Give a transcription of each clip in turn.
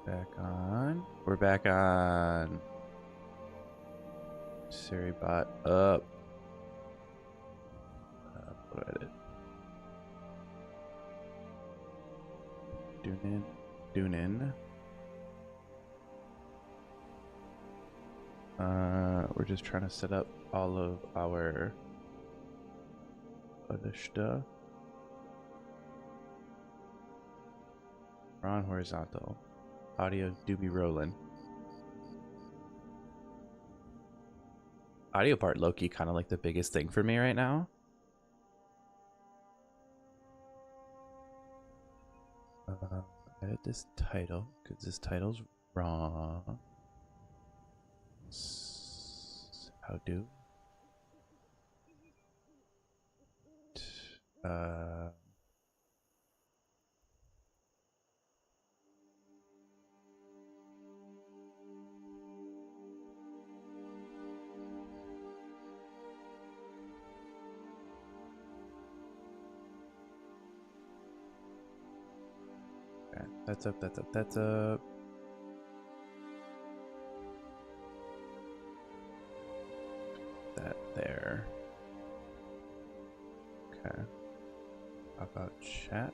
Back on. We're back on. Siri bot up. Photo edit. Tune in. We're just trying to set up all of our other stuff. We're on horizontal. Audio do be rolling. Audio part low-key kind of like the biggest thing for me right now. Edit this title because this title's wrong. How do? Okay, that's up, that's up, that's up. That there. Okay. How about chat?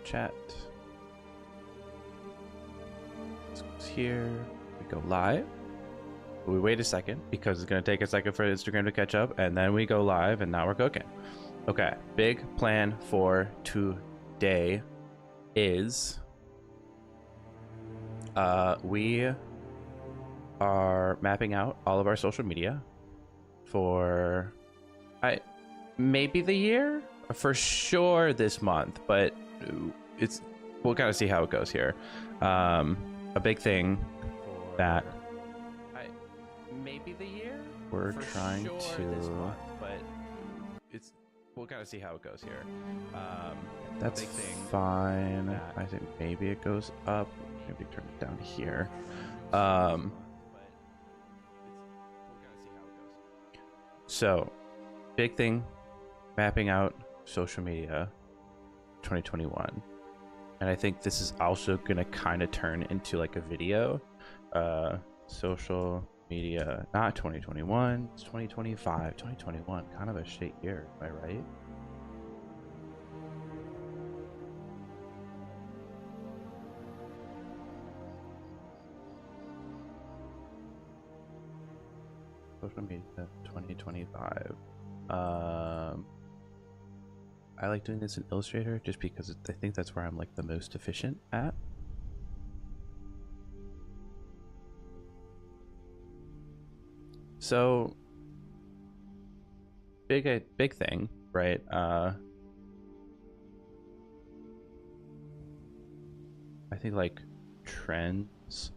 Chat. This goes here. We go live. We wait a second because it's going to take a second for Instagram to catch up, and then we go live, and now we're cooking. Okay, big plan for today is we are mapping out all of our social media for maybe the year, for sure this month, but we'll kind of see how it goes here. A big thing that maybe the year we're trying to this month, but we'll kind of see how it goes here. That's big thing fine. I think maybe it goes up. Maybe turn it down here. So big thing, mapping out social media 2021, and I think this is also gonna kind of turn into like a video. Social media, not 2021, it's 2025. 2021, kind of a shit year, am I right? Social media 2025. I like doing this in Illustrator just because I think that's where I'm like the most efficient at. So big thing, right? I think like trends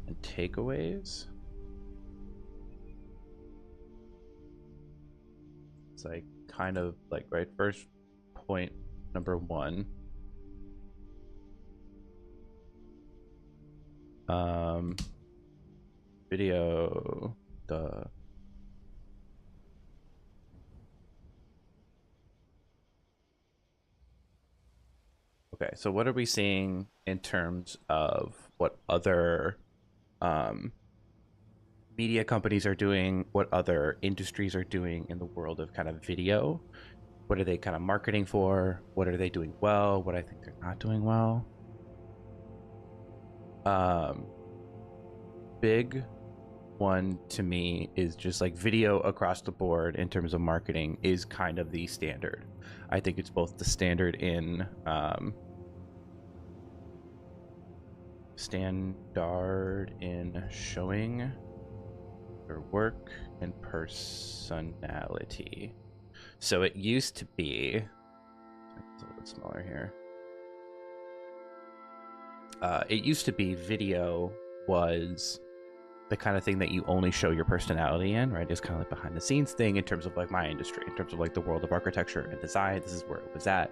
and takeaways. It's like kind of like, right, first point number one. Video, duh. Okay, so what are we seeing in terms of what other media companies are doing, what other industries are doing in the world of kind of video? What are they kind of marketing for? What are they doing well? What I think they're not doing well? Big one to me is just like video across the board in terms of marketing is kind of the standard. I think it's both the standard in showing their work and personality. So it used to be, it's a little bit smaller here. It used to be video was the kind of thing that you only show your personality in, right? It's kind of like behind the scenes thing in terms of like my industry, in terms of like the world of architecture and design. This is where it was at.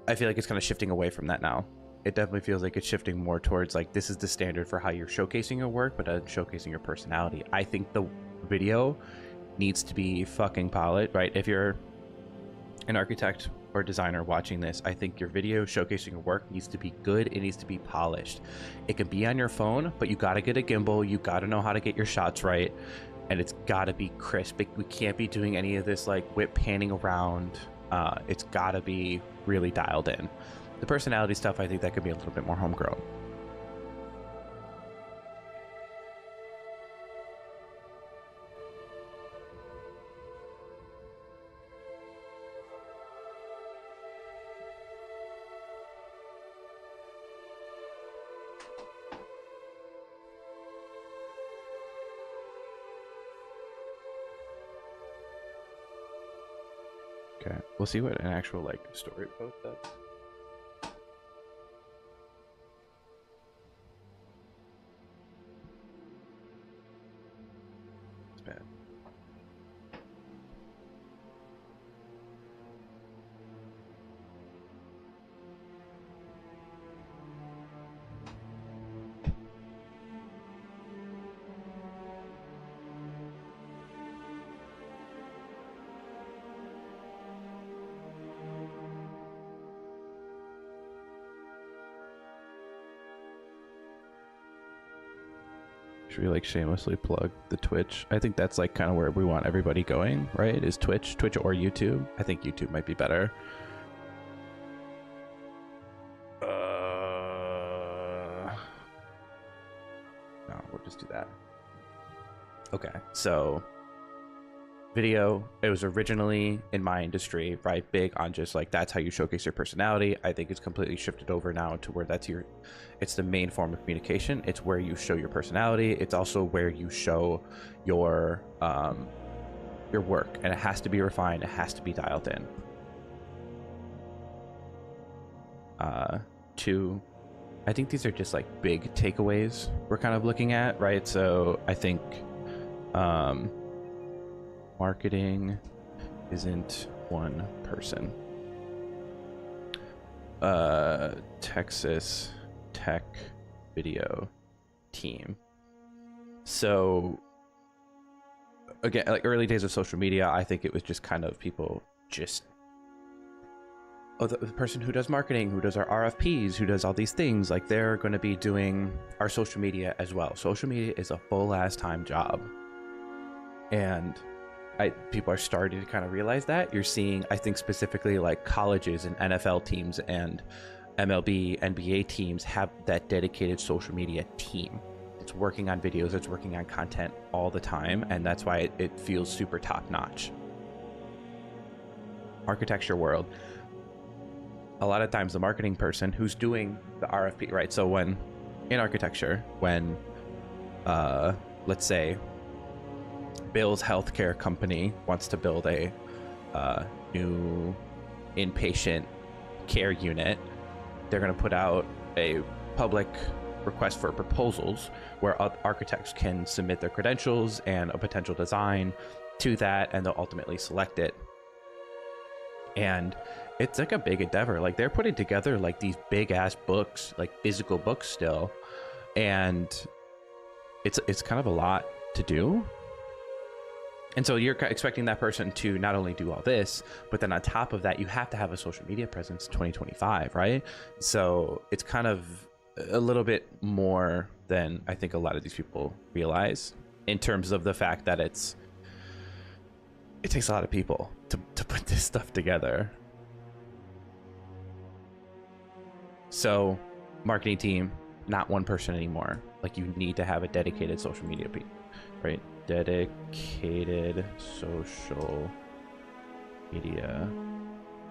I feel like it's kind of shifting away from that now. It definitely feels like it's shifting more towards like, this is the standard for how you're showcasing your work, but showcasing your personality. I think the video needs to be fucking polished, right? If you're an architect or designer watching this, I think your video showcasing your work needs to be good. It needs to be polished. It can be on your phone, but you got to get a gimbal. You got to know how to get your shots right. And it's got to be crisp. We can't be doing any of this like whip panning around. It's got to be really dialed in. The personality stuff, I think that could be a little bit more homegrown. Okay, we'll see what an actual like story post does. It's bad. Should we like shamelessly plug the Twitch? I think that's like kind of where we want everybody going, right? Is Twitch or YouTube? I think YouTube might be better. No, we'll just do that. Okay, so video, it was originally in my industry, right, big on just like that's how you showcase your personality. I think it's completely shifted over now to where it's the main form of communication. It's where you show your personality. It's also where you show your work, and it has to be refined. It has to be dialed in. I think these are just like big takeaways we're kind of looking at, right? So I think marketing isn't one person. Texas Tech video team. So again, like early days of social media, I think it was just kind of people just, oh, the person who does marketing, who does our RFPs, who does all these things, like they're going to be doing our social media as well. Social media is a full ass time job. And people are starting to kind of realize that. You're seeing, I think specifically like colleges and NFL teams and MLB, NBA teams have that dedicated social media team. It's working on videos, it's working on content all the time, and that's why it feels super top notch. Architecture world, a lot of times the marketing person who's doing the RFP, right? So when in architecture, when let's say Bill's healthcare company wants to build a new inpatient care unit, they're going to put out a public request for proposals where architects can submit their credentials and a potential design to that, and they'll ultimately select it. And it's like a big endeavor. Like they're putting together like these big ass books, like physical books still, and it's kind of a lot to do. And so you're expecting that person to not only do all this, but then on top of that, you have to have a social media presence 2025, right? So it's kind of a little bit more than I think a lot of these people realize, in terms of the fact that it takes a lot of people to put this stuff together. So marketing team, not one person anymore. Like you need to have a dedicated social media team, right? Dedicated social media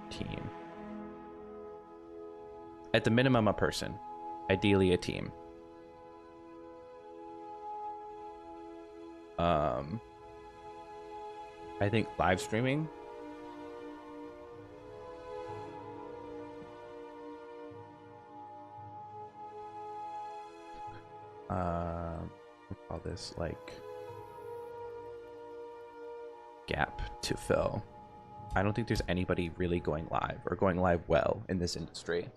team. At the minimum, a person, ideally a team. I think live streaming. We call this like gap to fill. I don't think there's anybody really going live or going live well in this industry.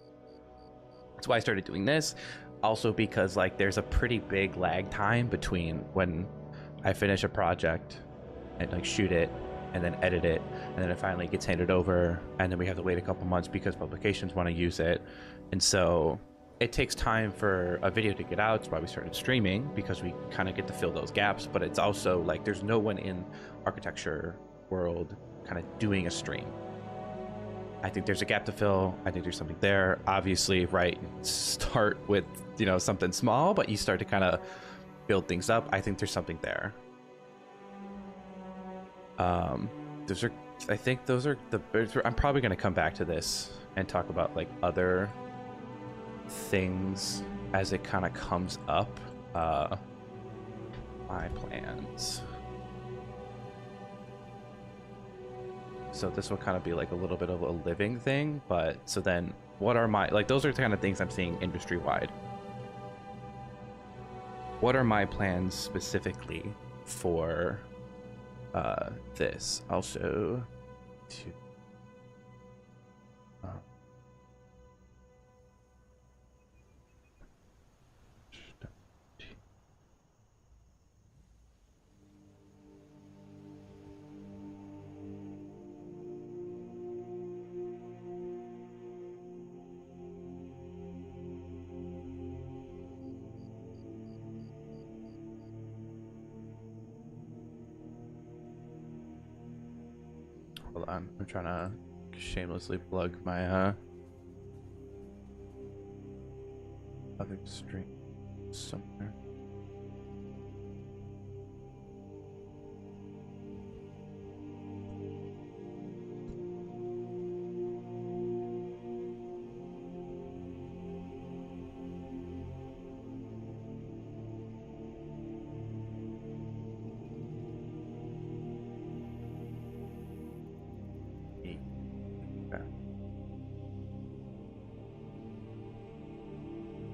That's why I started doing this. Also because like there's a pretty big lag time between when I finish a project and like shoot it and then edit it, and then it finally gets handed over, and then we have to wait a couple months because publications want to use it. And so it takes time for a video to get out. It's why we started streaming, because we kind of get to fill those gaps. But it's also like there's no one in architecture world kind of doing a stream. I think there's a gap to fill. I think there's something there. Obviously, right, start with, you know, something small, but you start to kind of build things up. I think there's something there. Those are, I think those are the, I'm probably going to come back to this and talk about like other things as it kind of comes up. My plans. So this will kind of be like a little bit of a living thing, but so then what are my, like, those are the kind of things I'm seeing industry wide. What are my plans specifically for this? Also, hold on, I'm trying to shamelessly plug my other stream somewhere.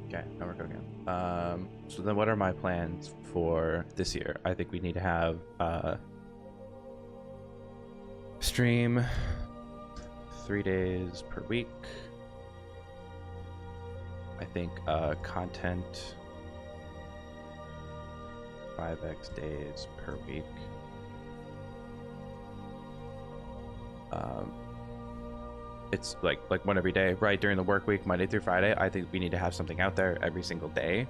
Okay, now we're good again. So then what are my plans for this year? I think we need to have stream 3 days per week. I think content 5x days per week. It's like one every day, right? During the work week, Monday through Friday, I think we need to have something out there every single day.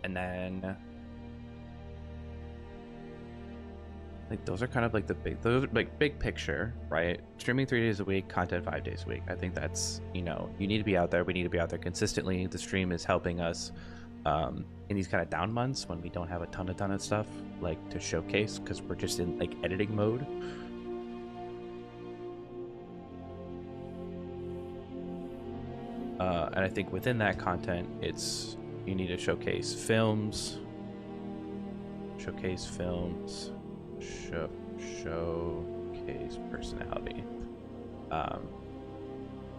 And then like those are kind of like the big, those are like big picture, right? Streaming 3 days a week, content 5 days a week. I think that's, you know, you need to be out there. We need to be out there consistently. The stream is helping us in these kind of down months when we don't have a ton of stuff like to showcase, because we're just in like editing mode. And I think within that content, it's, you need to showcase films, showcase personality.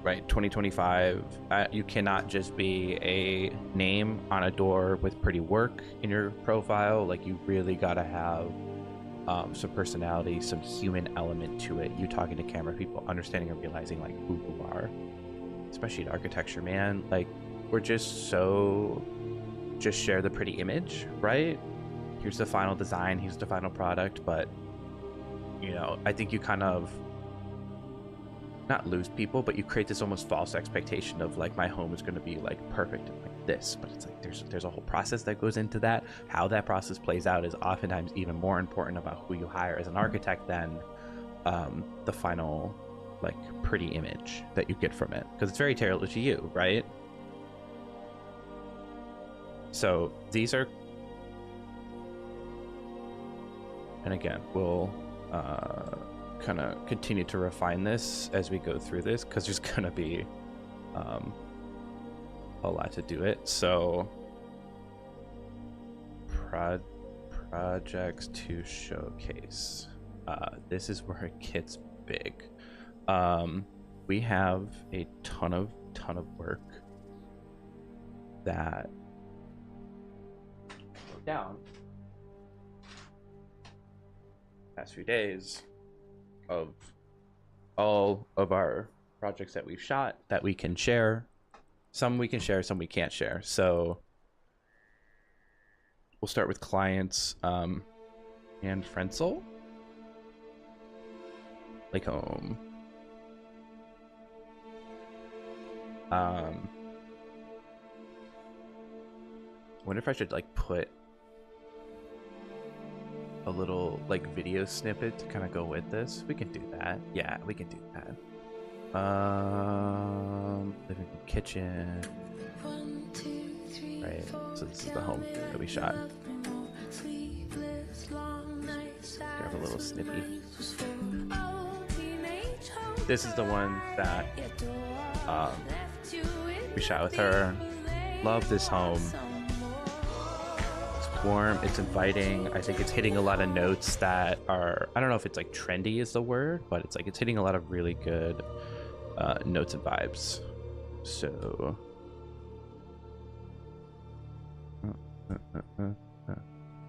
Right, 2025, you cannot just be a name on a door with pretty work in your profile. Like, you really gotta have some personality, some human element to it. You talking to camera, people understanding and realizing like who you are. Especially in architecture, man, like we're just so just share the pretty image, right? Here's the final design, here's the final product. But you know, I think you kind of not lose people, but you create this almost false expectation of like, my home is going to be like perfect and like this, but it's like there's a whole process that goes into that. How that process plays out is oftentimes even more important about who you hire as an architect than the final like pretty image that you get from it, because it's very tailored to you, right? So these are, and again, we'll kind of continue to refine this as we go through this, because there's gonna be a lot to do it. So projects to showcase, this is where it gets big. We have a ton of work that wrote down past few days of all of our projects that we've shot that we can share. Some we can share, some we can't share. So we'll start with clients. and Frenzel. Lake home. I wonder if I should like put a little like video snippet to kind of go with this. We can do that. Yeah, we can do that. Living room, kitchen. Right. So this is the home that we shot. Grab a little snippy. This is the one that we shot with her. Love this home. It's warm, it's inviting. I think it's hitting a lot of notes that are, I don't know if it's like trendy is the word, but it's like it's hitting a lot of really good notes and vibes. So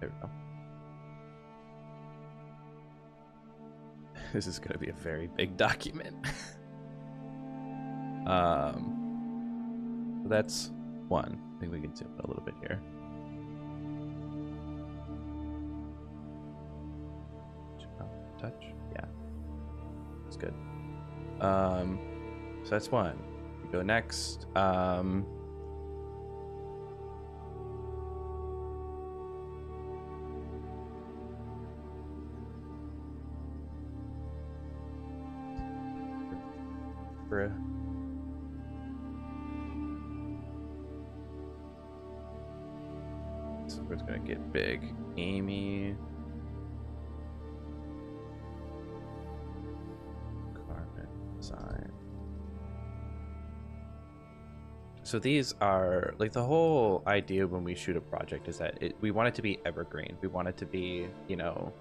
there we go. This is going to be a very big document. So that's one. I think we can zoom in a little bit here. Touch, yeah, that's good. So that's one. We go next. This is where it's gonna get big. Amy, Carmen, design. So these are like the whole idea when we shoot a project is that we want it to be evergreen. We want it to be, you know,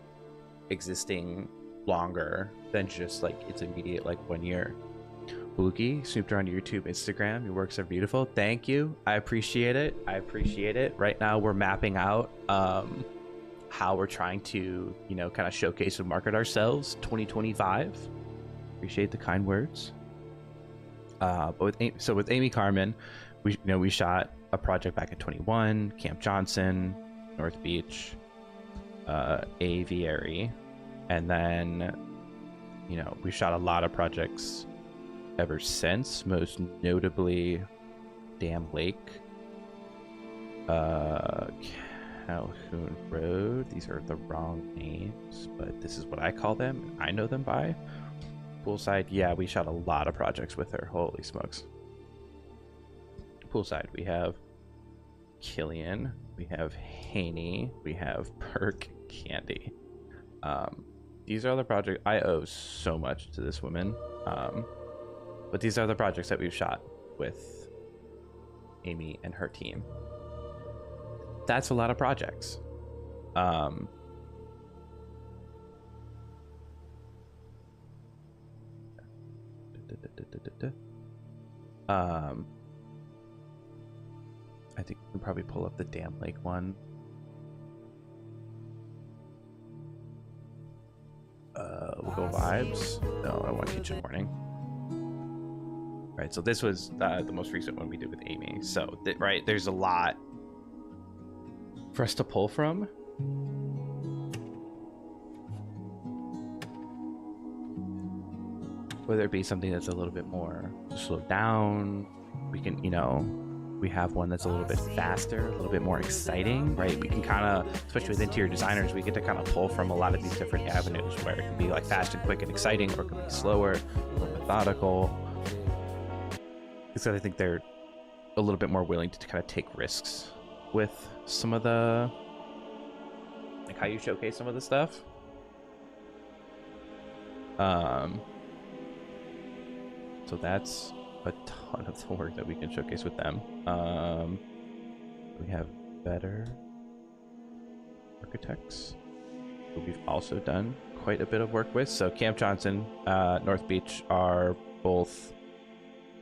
existing longer than just like its immediate like 1 year. Boogie, snooped around YouTube, Instagram. Your works are beautiful. Thank you. I appreciate it. I appreciate it. Right now we're mapping out how we're trying to, you know, kind of showcase and market ourselves 2025. Appreciate the kind words. But with Amy Carmen, we shot a project back in 21, Camp Johnson, North Beach, Aviary, and then, you know, we shot a lot of projects ever since, most notably Dam Lake, Calhoun Road. These are the wrong names, but this is what I call them and I know them by. Poolside, yeah, we shot a lot of projects with her. Holy smokes. Poolside, we have Killian, we have Haney, we have Perk Candy. These are the projects. I owe so much to this woman. But these are the projects that we've shot with Amy and her team. That's a lot of projects. I think we can probably pull up the Dam Lake one. We'll go vibes. No, I want kitchen morning. Right, so this was the most recent one we did with Amy. So, right, there's a lot for us to pull from. Whether it be something that's a little bit more slowed down, we can, you know, we have one that's a little bit faster, a little bit more exciting, right? We can kind of, especially with interior designers, we get to kind of pull from a lot of these different avenues where it can be like fast and quick and exciting, or it can be slower, more methodical. Because I think they're a little bit more willing to kind of take risks with some of the, like how you showcase some of the stuff. So that's a ton of the work that we can showcase with them. We have Better Architects, who we've also done quite a bit of work with. So Camp Johnson, North Beach are both,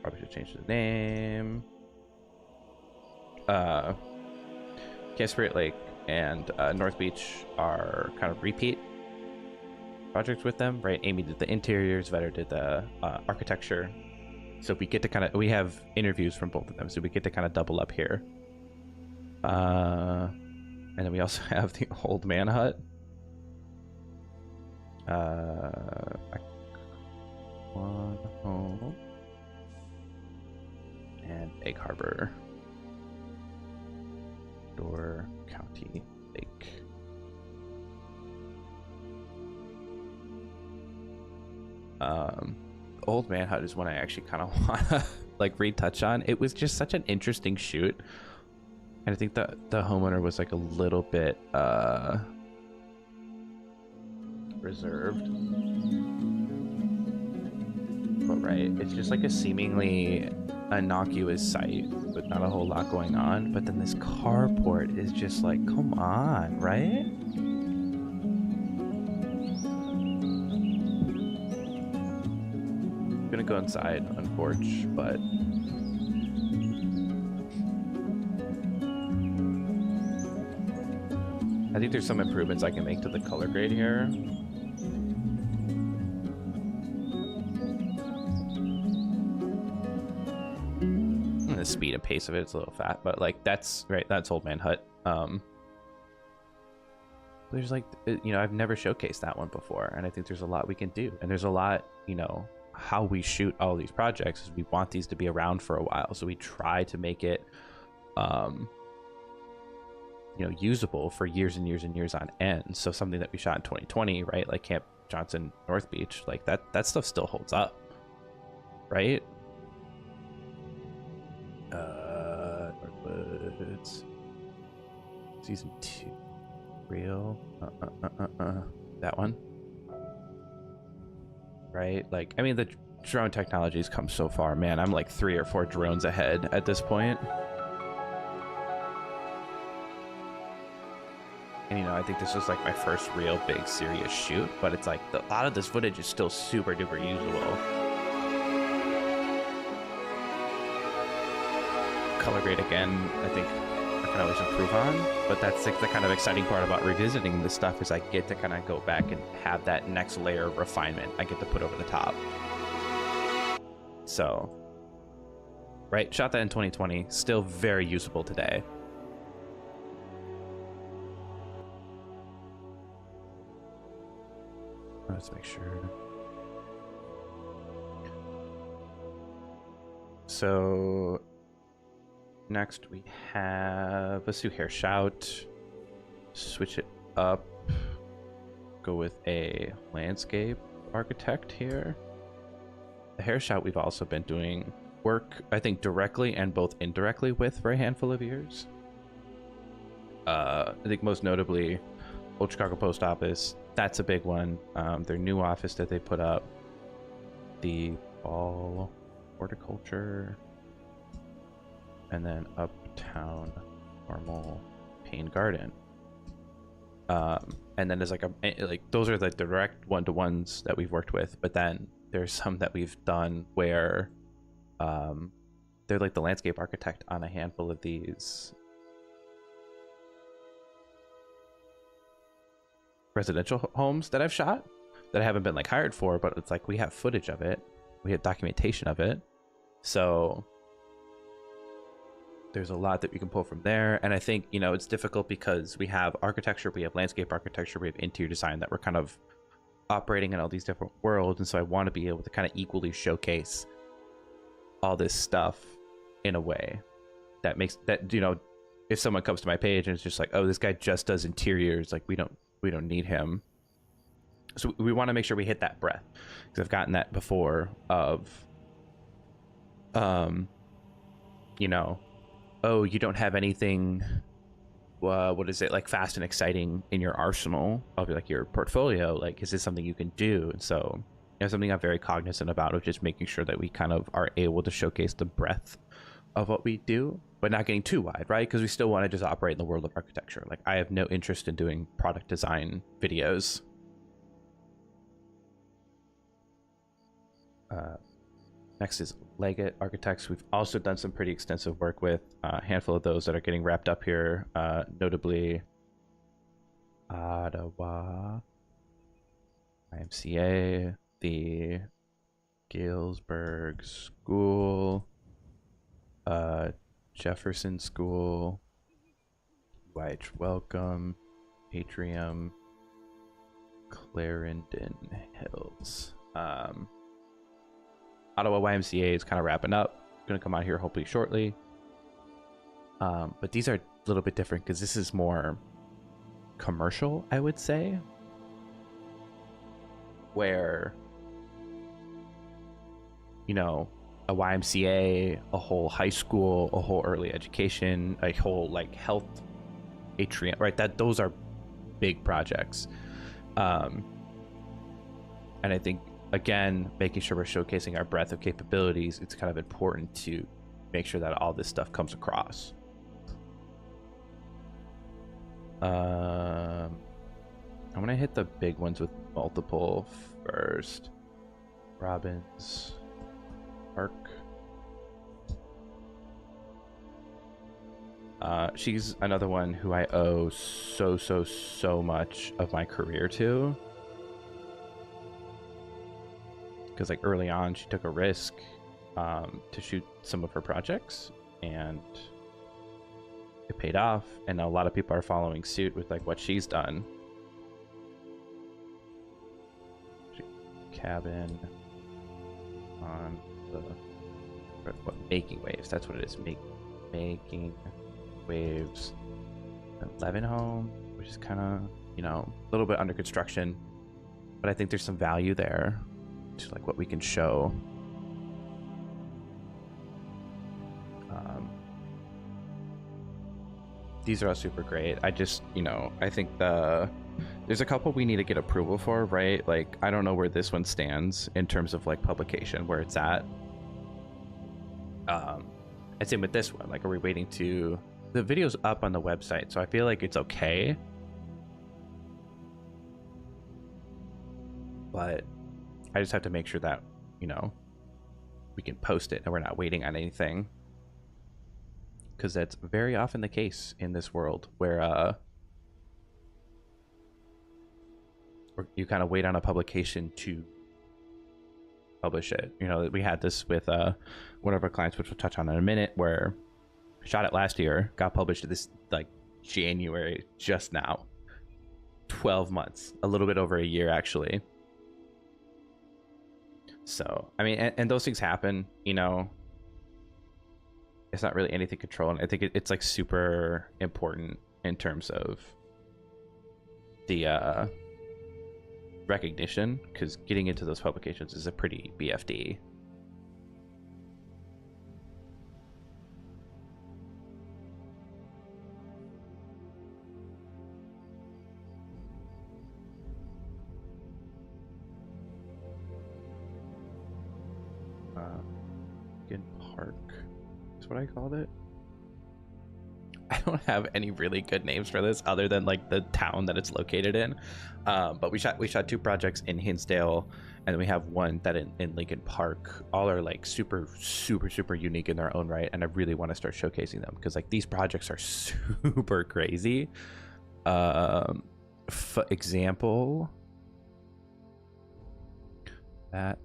probably should change the name. Camp Spirit Lake and North Beach are kind of repeat projects with them, right? Amy did the interiors, Vetter did the architecture. So we get to kind of, we have interviews from both of them, so we get to kind of double up here. And then we also have the Old Man Hut. One home and Egg Harbor, Door County Lake. Old Man Hut is one I actually kind of want to like retouch on. It was just such an interesting shoot, and I think the homeowner was like a little bit reserved. But right, it's just like a seemingly innocuous site with not a whole lot going on, but then this carport is just like, come on, right? I'm gonna go inside on porch, but I think there's some improvements I can make to the color grade here. The speed and pace of it's a little fat, but like that's right, that's Old Man Hut. There's like, you know, I've never showcased that one before, and I think there's a lot we can do, and there's a lot, you know, how we shoot all these projects is we want these to be around for a while, so we try to make it you know, usable for years and years and years on end. So something that we shot in 2020, right, like Camp Johnson North Beach, like that stuff still holds up, right? Northwoods season 2 real that one, right? Like, I mean, the drone technology's come so far, man. I'm like 3 or 4 drones ahead at this point. And, you know, I think this was like my first real big serious shoot, but it's like a lot of this footage is still super duper usable. Color grade again, I think I can always improve on, but that's like the kind of exciting part about revisiting this stuff is I get to kind of go back and have that next layer of refinement I get to put over the top. So, right, shot that in 2020, still very usable today. Let's make sure. So next we have, let's do Hair Shout, switch it up, go with a landscape architect here. The Hair Shout we've also been doing work, I think, directly and both indirectly with for a handful of years. I think most notably Old Chicago Post Office, that's a big one. Their new office that they put up, the Fall Horticulture, and then Uptown Normal Pain Garden. And then there's like those are the direct one-to-ones that we've worked with, but then there's some that we've done where they're like the landscape architect on a handful of these residential homes that I've shot that I haven't been like hired for, but it's like we have footage of it, we have documentation of it, so there's a lot that we can pull from there. And I think, you know, it's difficult because we have architecture, we have landscape architecture, we have interior design that we're kind of operating in all these different worlds, and so I want to be able to kind of equally showcase all this stuff in a way that makes that, you know, if someone comes to my page and it's just like, oh, this guy just does interiors, like we don't need him. So we want to make sure we hit that breadth, because I've gotten that before of you know, oh, you don't have anything what is it, like fast and exciting in your arsenal of like your portfolio, like is this something you can do? And so, you know, something I'm very cognizant about of just making sure that we kind of are able to showcase the breadth of what we do, but not getting too wide, right? Because we still want to just operate in the world of architecture. Like I have no interest in doing product design videos. Next is Leggett Architects. We've also done some pretty extensive work with a handful of those that are getting wrapped up here, notably Ottawa, IMCA, the Galesburg School, Jefferson School, UIH Welcome, Atrium, Clarendon Hills. Ottawa YMCA is kind of wrapping up. Going to come out here hopefully shortly. But these are a little bit different because this is more commercial, I would say. Where, you know, a YMCA, a whole high school, a whole early education, a whole like health atrium, right? Those are big projects. And I think, again, making sure we're showcasing our breadth of capabilities, it's kind of important to make sure that all this stuff comes across. I'm gonna hit the big ones with multiple first. Robbins Park. She's another one who I owe so much of my career to. Because like early on, she took a risk to shoot some of her projects, and it paid off. And a lot of people are following suit with like what she's done. Cabin on the making waves. That's what it is. Making waves. 11 home, which is kind of, you know, a little bit under construction, but I think there's some value there to like what we can show. These are all super great. I just, you know, I think there's a couple we need to get approval for, right? Like, I don't know where this one stands in terms of like publication, where it's at. And same with this one. Like, are we waiting to... The video's up on the website, so I feel like it's okay. But I just have to make sure that, you know, we can post it and we're not waiting on anything. Because that's very often the case in this world, where you kind of wait on a publication to publish it. You know, we had this with one of our clients, which we'll touch on in a minute, where we shot it last year, got published this like January, just now. 12 months, a little bit over a year actually. So I mean, and those things happen, you know. It's not really anything controlled. I think it's like super important in terms of the recognition, because getting into those publications is a pretty BFD. Park. What I called it. I don't have any really good names for this other than like the town that it's located in, but we shot two projects in Hinsdale, and then we have one that in Lincoln Park. All are like super unique in their own right, and I really want to start showcasing them because like these projects are super crazy. For example, that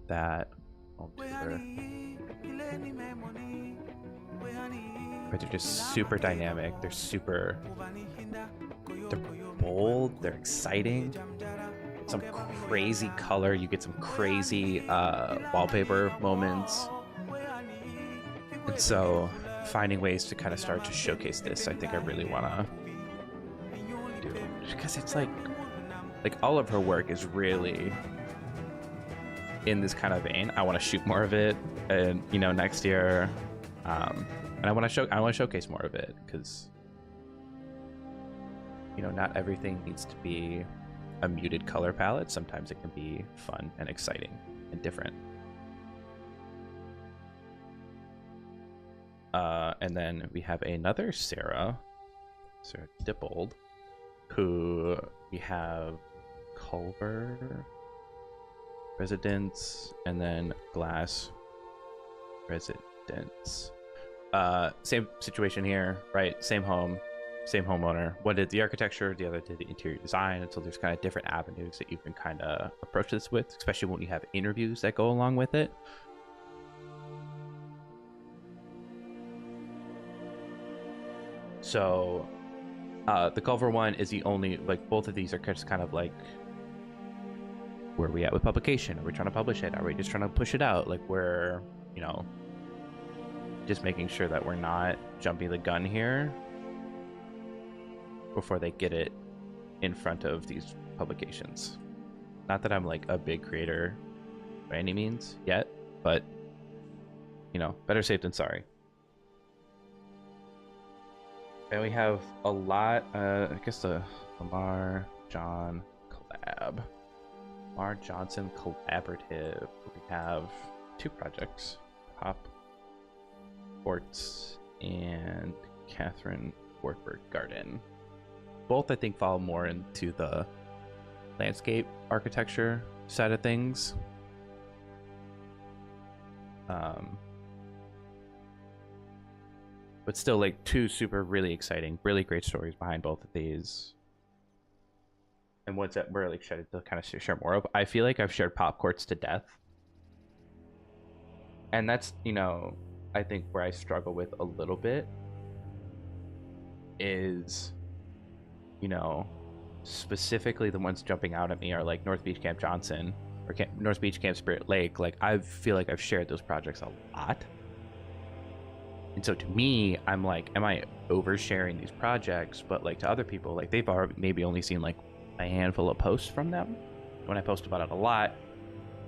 but they're just super dynamic. They're bold. They're exciting. Some crazy color. You get some crazy wallpaper moments. And so finding ways to kind of start to showcase this, I think I really want to do, because it's like all of her work is really in this kind of vein. I want to shoot more of it, and you know, next year. And I want to showcase more of it, because you know, not everything needs to be a muted color palette. Sometimes it can be fun and exciting and different. And then we have another Sarah Dippold, who we have Culver Residence and then Glass Residence. Same situation here, right? Same home, same homeowner. One did the architecture, the other did the interior design, and so there's kind of different avenues that you can kind of approach this with, especially when you have interviews that go along with it. So the Culver one is the only, like, both of these are just kind of like where are we at with publication? Are we trying to publish it? Are we just trying to push it out? Like, we're, you know, just making sure that we're not jumping the gun here before they get it in front of these publications. Not that I'm like a big creator by any means yet, but you know, better safe than sorry. And we have a lot, I guess the Lamar John collab. Lamar Johnson collaborative. We have 2 projects, Pop Quartz and Catherine Wartburg Garden. Both I think fall more into the landscape architecture side of things. But still, like, 2 super really exciting, really great stories behind both of these. And ones that we're really excited to kind of share more of. I feel like I've shared Pop Quartz to death. And that's, you know, I think where I struggle with a little bit is, you know, specifically the ones jumping out at me are like North Beach Camp Johnson or North Beach Camp Spirit Lake. Like, I feel like I've shared those projects a lot. And so to me, I'm like, am I oversharing these projects? But like to other people, like they've already maybe only seen like a handful of posts from them. When I post about it a lot,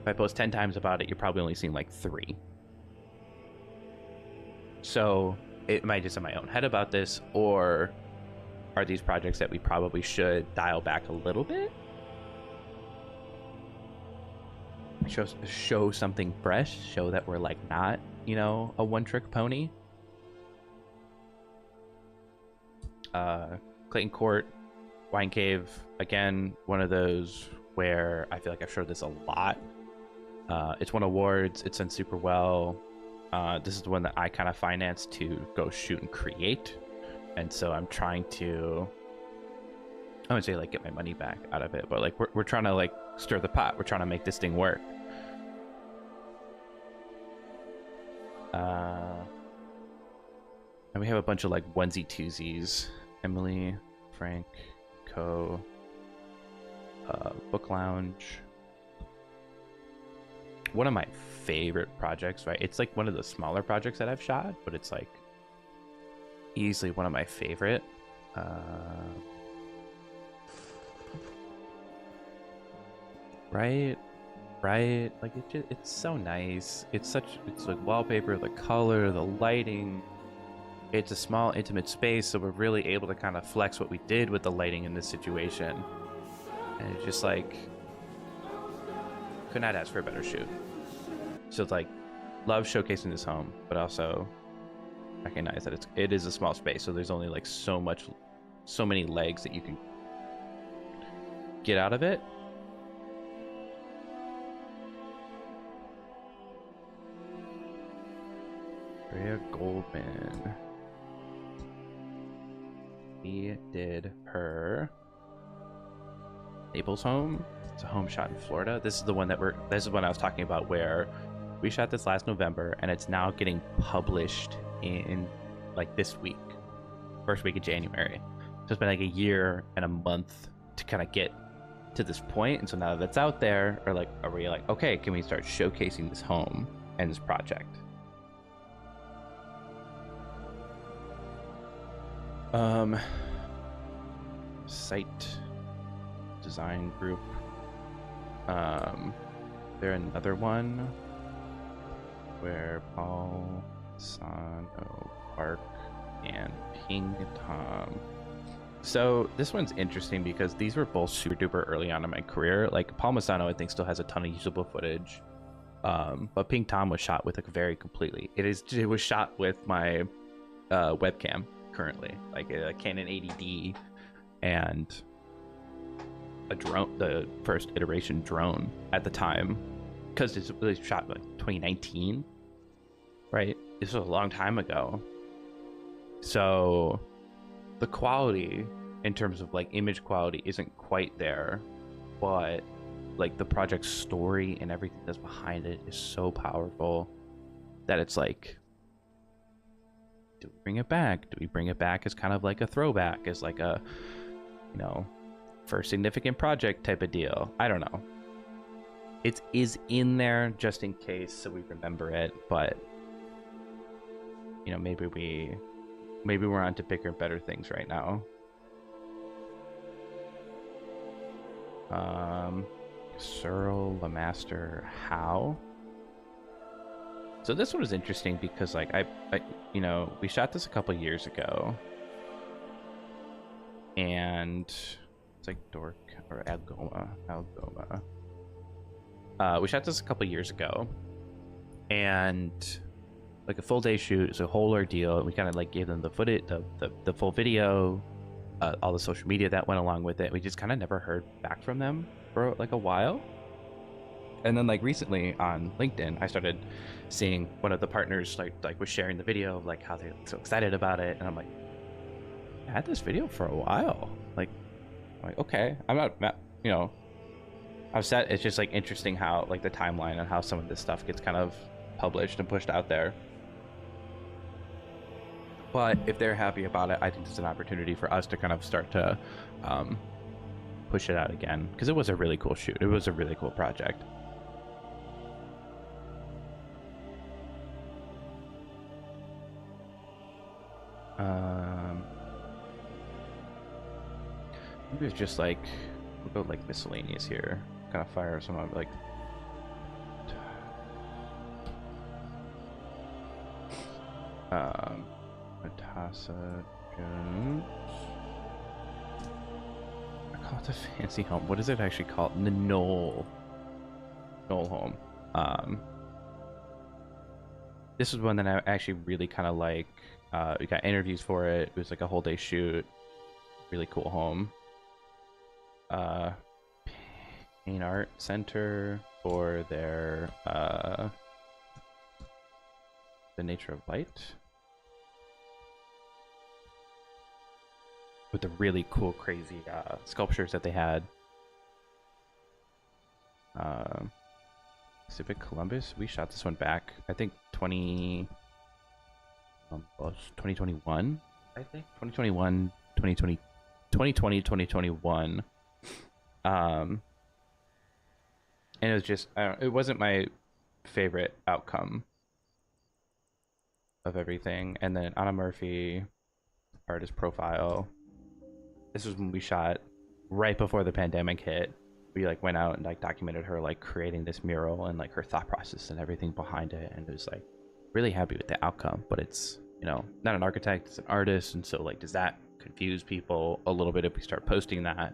if I post 10 times about it, you're probably only seeing like 3. So am I just in my own head about this, or are these projects that we probably should dial back a little bit? Show something fresh, show that we're like not, you know, a one-trick pony. Clayton Court, Wine Cave, again, one of those where I feel like I've showed this a lot. It's won awards, it's done super well. This is the one that I kind of financed to go shoot and create. And so I'm trying to, I wouldn't say like get my money back out of it, but like we're trying to like stir the pot. We're trying to make this thing work. And we have a bunch of like onesie twosies. Emily, Frank, Co, Book Lounge. One of my favorite projects, right? It's like one of the smaller projects that I've shot, but it's like easily one of my favorite. Right, like it's so nice. It's like wallpaper, the color, the lighting. It's a small intimate space, so we're really able to kind of flex what we did with the lighting in this situation. And it's just like, could not ask for a better shoot. So it's like, love showcasing this home, but also recognize that it is a small space, so there's only like so many legs that you can get out of it. Rhea Goldman. We did her Naples home. It's a home shot in Florida. This is the one that this is what I was talking about, where we shot this last November and it's now getting published in like this week, first week of January. So it's been like a year and a month to kind of get to this point. And so now that it's out there, are we like, okay, can we start showcasing this home and this project? Site design group. They're another one where Paul, Sano, Park, and Ping Tom. So this one's interesting because these were both super duper early on in my career. Like Paul Masano, I think, still has a ton of usable footage. But Ping Tom was shot with it was shot with my webcam currently, like a Canon 80D and a drone, the first iteration drone at the time, because it was shot like 2019, right? This was a long time ago. So the quality in terms of like image quality isn't quite there, but like the project story and everything that's behind it is so powerful that it's like, do we bring it back? Do we bring it back as kind of like a throwback, as like a, first significant project type of deal? I don't know. it is in there just in case so we remember it, but you know, maybe we're on to bigger and better things right now. Searle Lamaster How. So this one was interesting because like I you know, we shot this a couple years ago, and it's like Dork or Algoma. We shot this a couple years ago, and like a full day shoot is a whole ordeal. We kind of like gave them the footage, the full video, all the social media that went along with it. We just kind of never heard back from them for like a while. And then like recently on LinkedIn, I started seeing one of the partners like was sharing the video of like how they're so excited about it, and I'm like, I had this video for a while. Like, I'm like, okay, I'm not, you know, upset. It's just like interesting how like the timeline and how some of this stuff gets kind of published and pushed out there. But if they're happy about it, I think it's an opportunity for us to kind of start to push it out again, because it was a really cool shoot. It was a really cool project. Maybe it's just like, we'll go like miscellaneous here. Kind of fire some of like Natasa Jones. I call it the fancy home. What is it actually called? The Knoll home. This is one that I actually really kind of like. We got interviews for it. It was like a whole day shoot. Really cool home. Pain Art Center for their The Nature of Light, with the really cool, crazy sculptures that they had. Pacific Columbus. We shot this one back, I think 2021. I think 2021, 2020, 2021. And it was just, I don't know, it wasn't my favorite outcome of everything. And then Anna Murphy, artist profile. This was when we shot right before the pandemic hit. We like went out and like documented her like creating this mural and like her thought process and everything behind it, and it was like really happy with the outcome. But it's, you know, not an architect, it's an artist, and so like does that confuse people a little bit if we start posting that?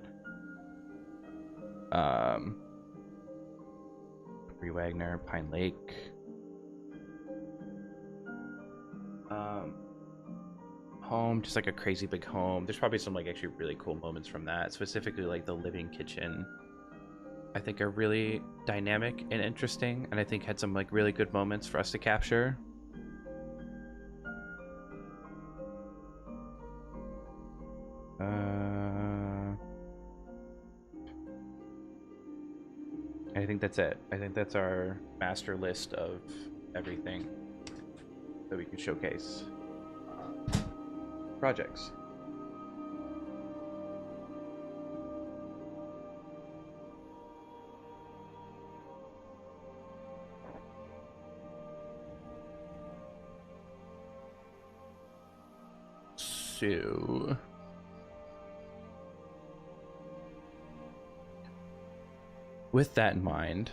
Bree Wagner, Pine Lake. Home, just like a crazy big home. There's probably some like actually really cool moments from that, specifically like the living kitchen. I think are really dynamic and interesting, and I think had some like really good moments for us to capture. I think that's it. I think that's our master list of everything that we can showcase. Projects. So with that in mind,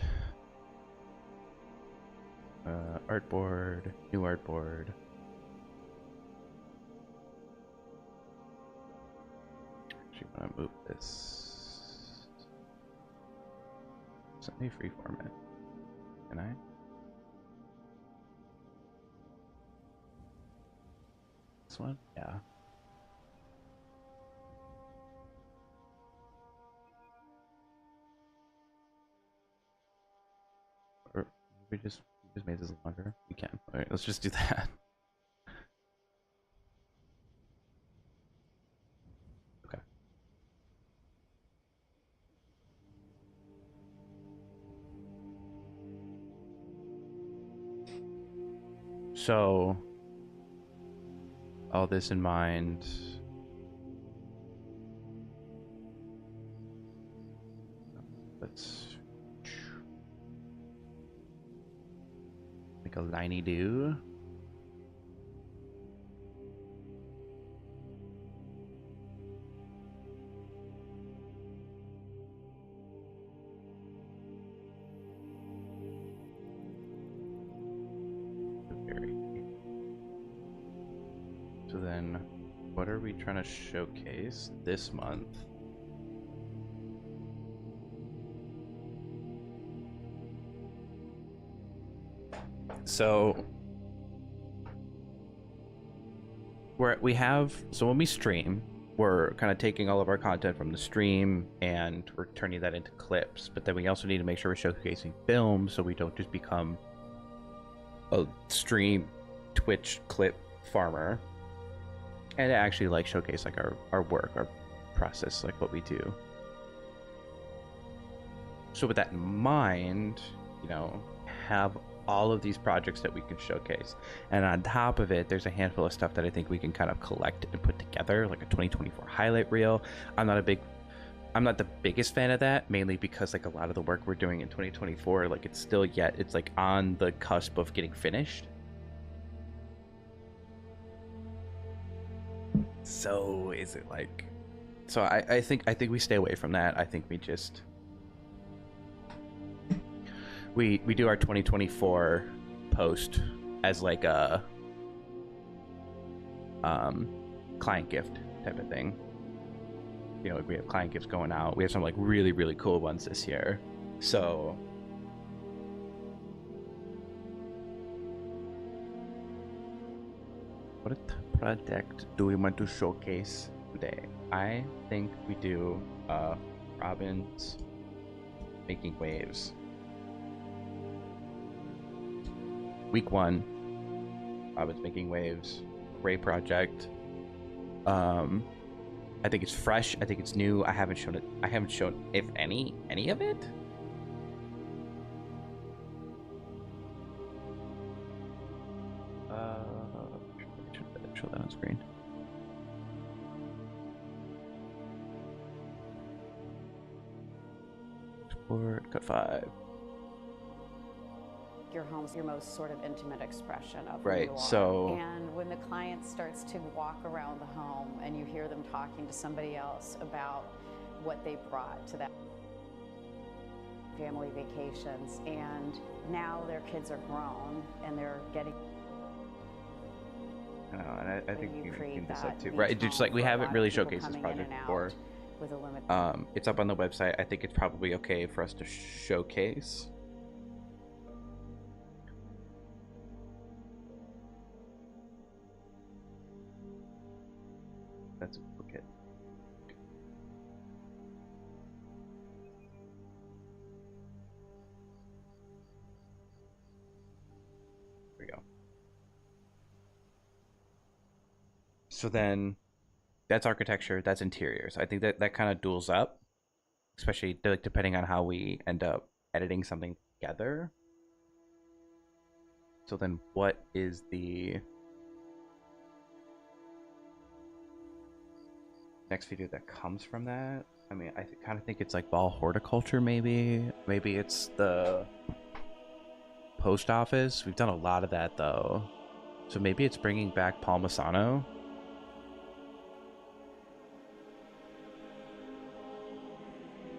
artboard, new artboard. Actually, want to move this. Let me freeform it. Can I? This one? Yeah. Or we just made this longer. We can. All right, let's just do that. Okay. So, all this in mind, let's like a liney do. So then, what are we trying to showcase this month? So when we stream, we're kind of taking all of our content from the stream and we're turning that into clips, but then we also need to make sure we're showcasing film so we don't just become a stream Twitch clip farmer, and actually like showcase like our work, our process, like what we do. So with that in mind, you know, have all of these projects that we can showcase, and on top of it there's a handful of stuff that I think we can kind of collect and put together, like a 2024 highlight reel. I'm not the biggest fan of that, mainly because like a lot of the work we're doing in 2024, like it's like on the cusp of getting finished. So is it like, so I think we stay away from that. I think we just we do our 2024 post as like a client gift type of thing. You know, like we have client gifts going out. We have some like really cool ones this year. So what project do we want to showcase today? I think we do Robin's Making Waves. Week 1, Robin's Making Waves. Great project. I think it's fresh. I think it's new. I haven't shown it. I haven't shown, if any of it. Show that on screen. Export, cut 5. Your home's your most sort of intimate expression of who right, you are. So and when the client starts to walk around the home and you hear them talking to somebody else about what they brought to that family vacations, and now their kids are grown and they're getting, I know, and I think you can this up too, right? It's just like we haven't really showcased this project before. With a limit. It's up on the website. I think it's probably okay for us to showcase. That's okay. There we go. So then that's architecture, that's interiors. I think that kind of duels up, especially like depending on how we end up editing something together. So then what is the next video that comes from that? I mean, I kind of think it's like ball horticulture, maybe it's the post office. We've done a lot of that though, so maybe it's bringing back Palmisano.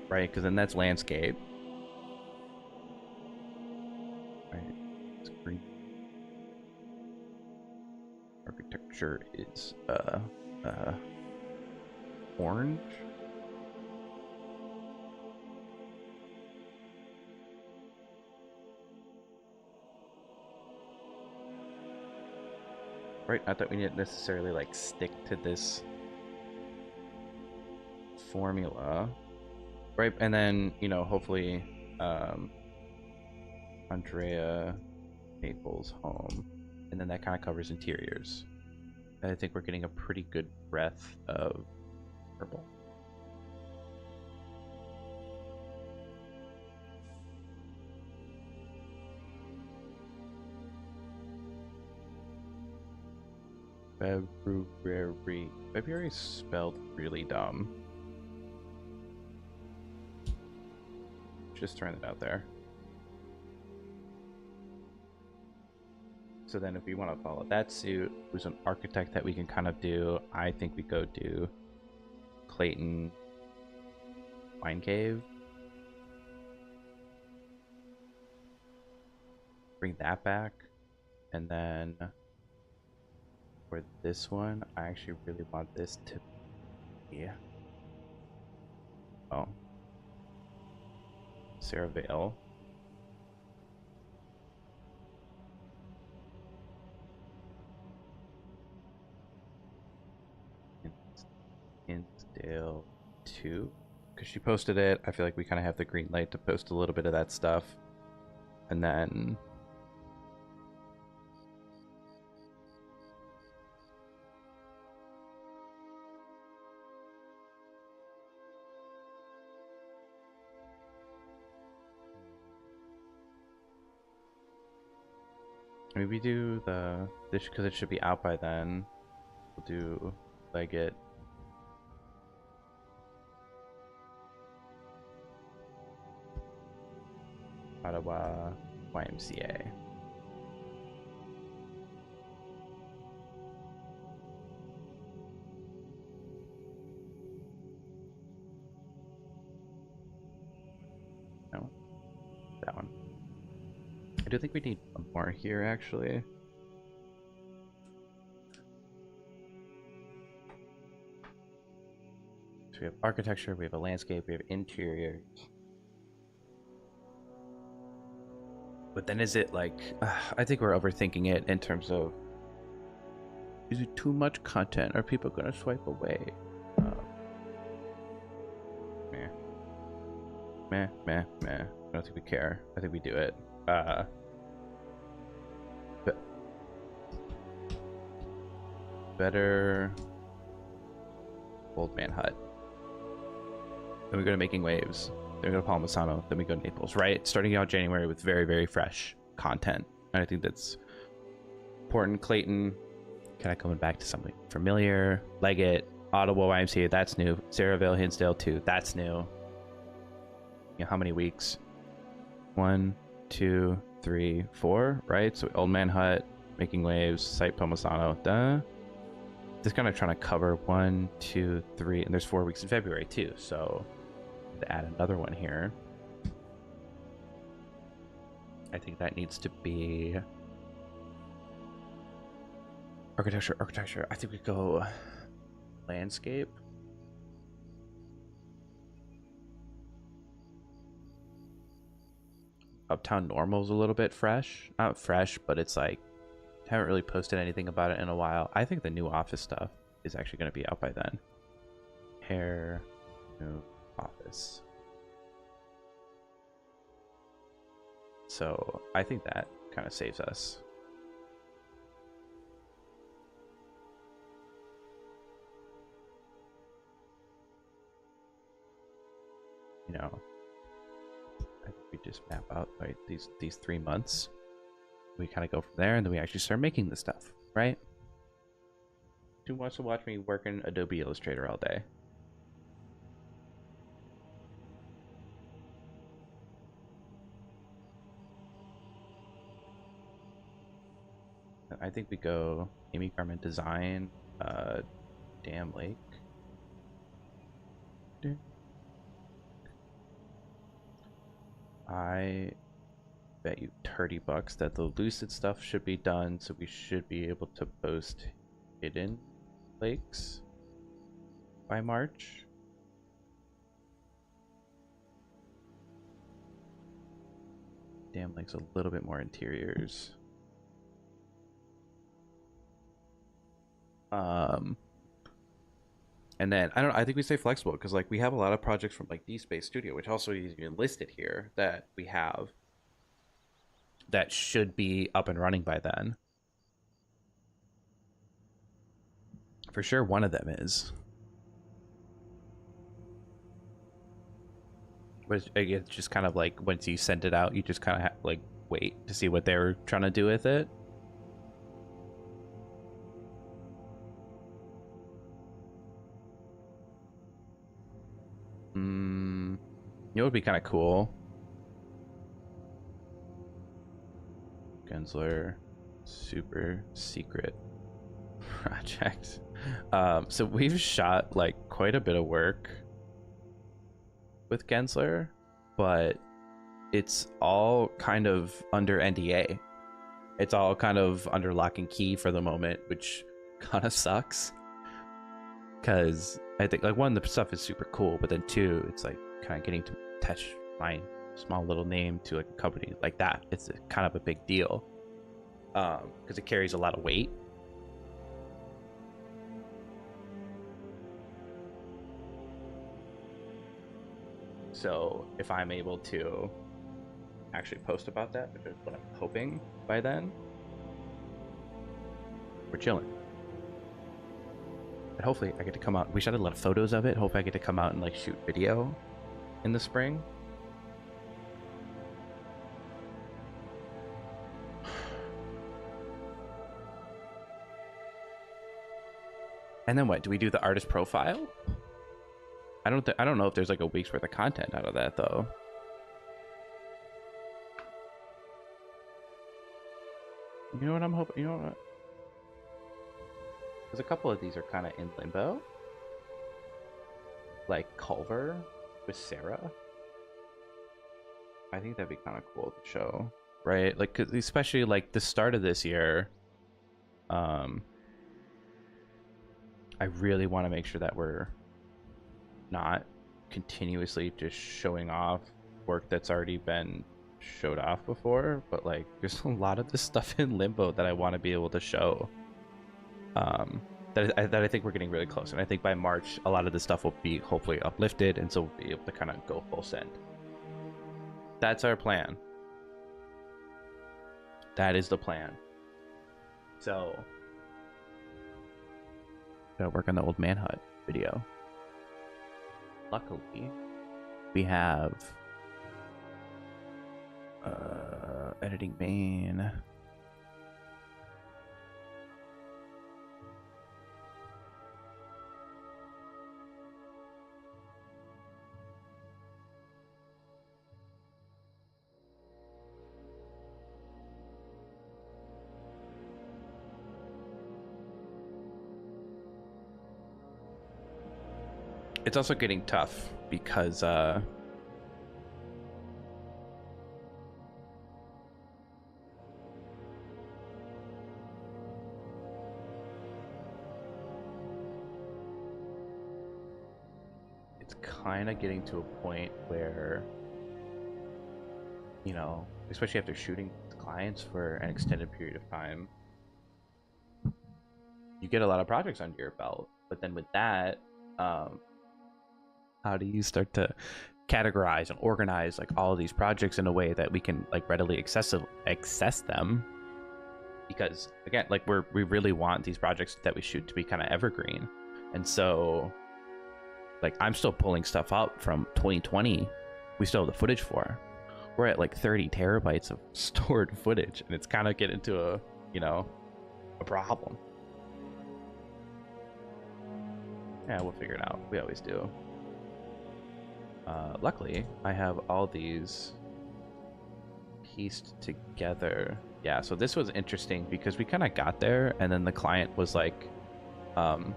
Right, because then that's landscape. Right, it's green. Architecture is orange. Right, not that we need to necessarily like stick to this formula. Right, and then, you know, hopefully Andrea Naples' home, and then that kind of covers interiors. And I think we're getting a pretty good breadth of purple. February spelled really dumb. Just throwing it out there. So then if we want to follow that suit, who's an architect that we can kind of do, I think we go do Clayton Wine Cave. Bring that back. And then for this one, I actually really want this to be... Oh. Sarah Vale. Hinsdale 2. Because she posted it. I feel like we kind of have the green light to post a little bit of that stuff. And then... maybe we do this because it should be out by then. We'll do Leggett. Ottawa YMCA. No, that one. I do think we need one more here, actually. So we have architecture, we have a landscape, we have interior. But then is it like... I think we're overthinking it in terms of... is it too much content? Are people going to swipe away? Meh. I don't think we care. I think we do it. Better Old Man Hut. Then we go to Making Waves. Then we go to Palmisano. Then we go to Naples, right? Starting out January with very, very fresh content. And I think that's important. Clayton, kind of coming back to something familiar. Leggett, Ottawa YMCA, that's new. Saraville, Hinsdale 2, that's new. You know, how many weeks? 1, 2, 3, 4, right? So Old Man Hut, Making Waves, Site Palmisano, duh. Just kind of trying to cover 1, 2, 3, and there's 4 weeks in February too, so to add another one here. I think that needs to be architecture. I think we go landscape. Uptown Normal's a little bit fresh. Not fresh, but it's like, haven't really posted anything about it in a while. I think the new office stuff is actually going to be out by then. Hair, new office. So I think that kind of saves us. You know, I think we just map out like these 3 months. We kind of go from there, and then we actually start making the stuff, right? Who wants to watch me work in Adobe Illustrator all day? I think we go Amy Garment Design, Dam Lake. I bet you $30 that the Lucid stuff should be done, so we should be able to post Hidden Lakes by March. Dam Lake's a little bit more interiors. And then I think we stay flexible because like we have a lot of projects from like D Space Studio, which also is even listed here, that we have that should be up and running by then. For sure, one of them is. But it's just kind of like once you send it out, you just kind of like wait to see what they're trying to do with it. You know what would be kind of cool? Gensler. super secret project. So we've shot like quite a bit of work with Gensler, but it's all kind of under NDA. It's all kind of under lock and key for the moment, which kind of sucks. Because I think, like, one, the stuff is super cool, but then two, it's like kind of getting to attach my small little name to like a company like that. It's kind of a big deal because it carries a lot of weight. So if I'm able to actually post about that, which is what I'm hoping by then, we're chilling. But hopefully I get to come out. We shot a lot of photos of it. Hopefully I get to come out and like shoot video in the spring. And then what? Do we do the artist profile? I don't know if there's like a week's worth of content out of that though. You know what I'm hoping? You know what? Because a couple of these are kind of in limbo. Like Culver with Sarah. I think that'd be kind of cool to show, right? Like, 'cause especially like the start of this year. I really want to make sure that we're not continuously just showing off work that's already been showed off before, but like there's a lot of this stuff in limbo that I want to be able to show. That I think we're getting really close, and I think by March a lot of this stuff will be hopefully uplifted, and so we'll be able to kind of go full send. That's our plan. That is the plan. So gotta work on the old man hut video. Luckily, we have editing main. It's also getting tough because it's kind of getting to a point where, you know, especially after shooting with clients for an extended period of time, you get a lot of projects under your belt. But then with that, how do you start to categorize and organize like all of these projects in a way that we can like readily access them? Because again, like we really want these projects that we shoot to be kind of evergreen, and so like I'm still pulling stuff up from 2020 we still have the footage for. We're at like 30 terabytes of stored footage, and it's kind of getting to a, you know, a problem. Yeah, we'll figure it out. We always do. Luckily, I have all these pieced together. Yeah, so this was interesting because we kind of got there, and then the client was like, well,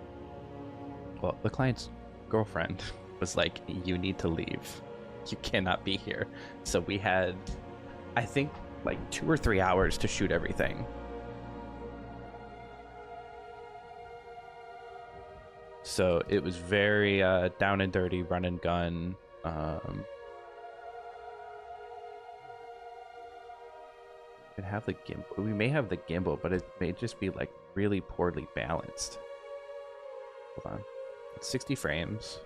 the client's girlfriend was like, you need to leave. You cannot be here. So we had, I think, like 2 or 3 hours to shoot everything. So it was very down and dirty, run and gun. We have the gimbal. We may have the gimbal, but it may just be like really poorly balanced. Hold on. It's 60 frames.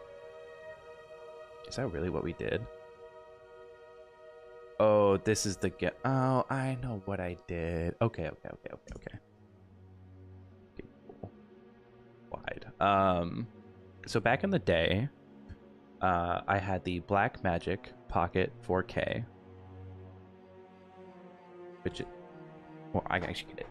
Is that really what we did? Oh, this is the oh, I know what I did. Okay. Okay, cool. Wide. So back in the day, I had the Blackmagic Pocket 4K, which, well, I can actually get it.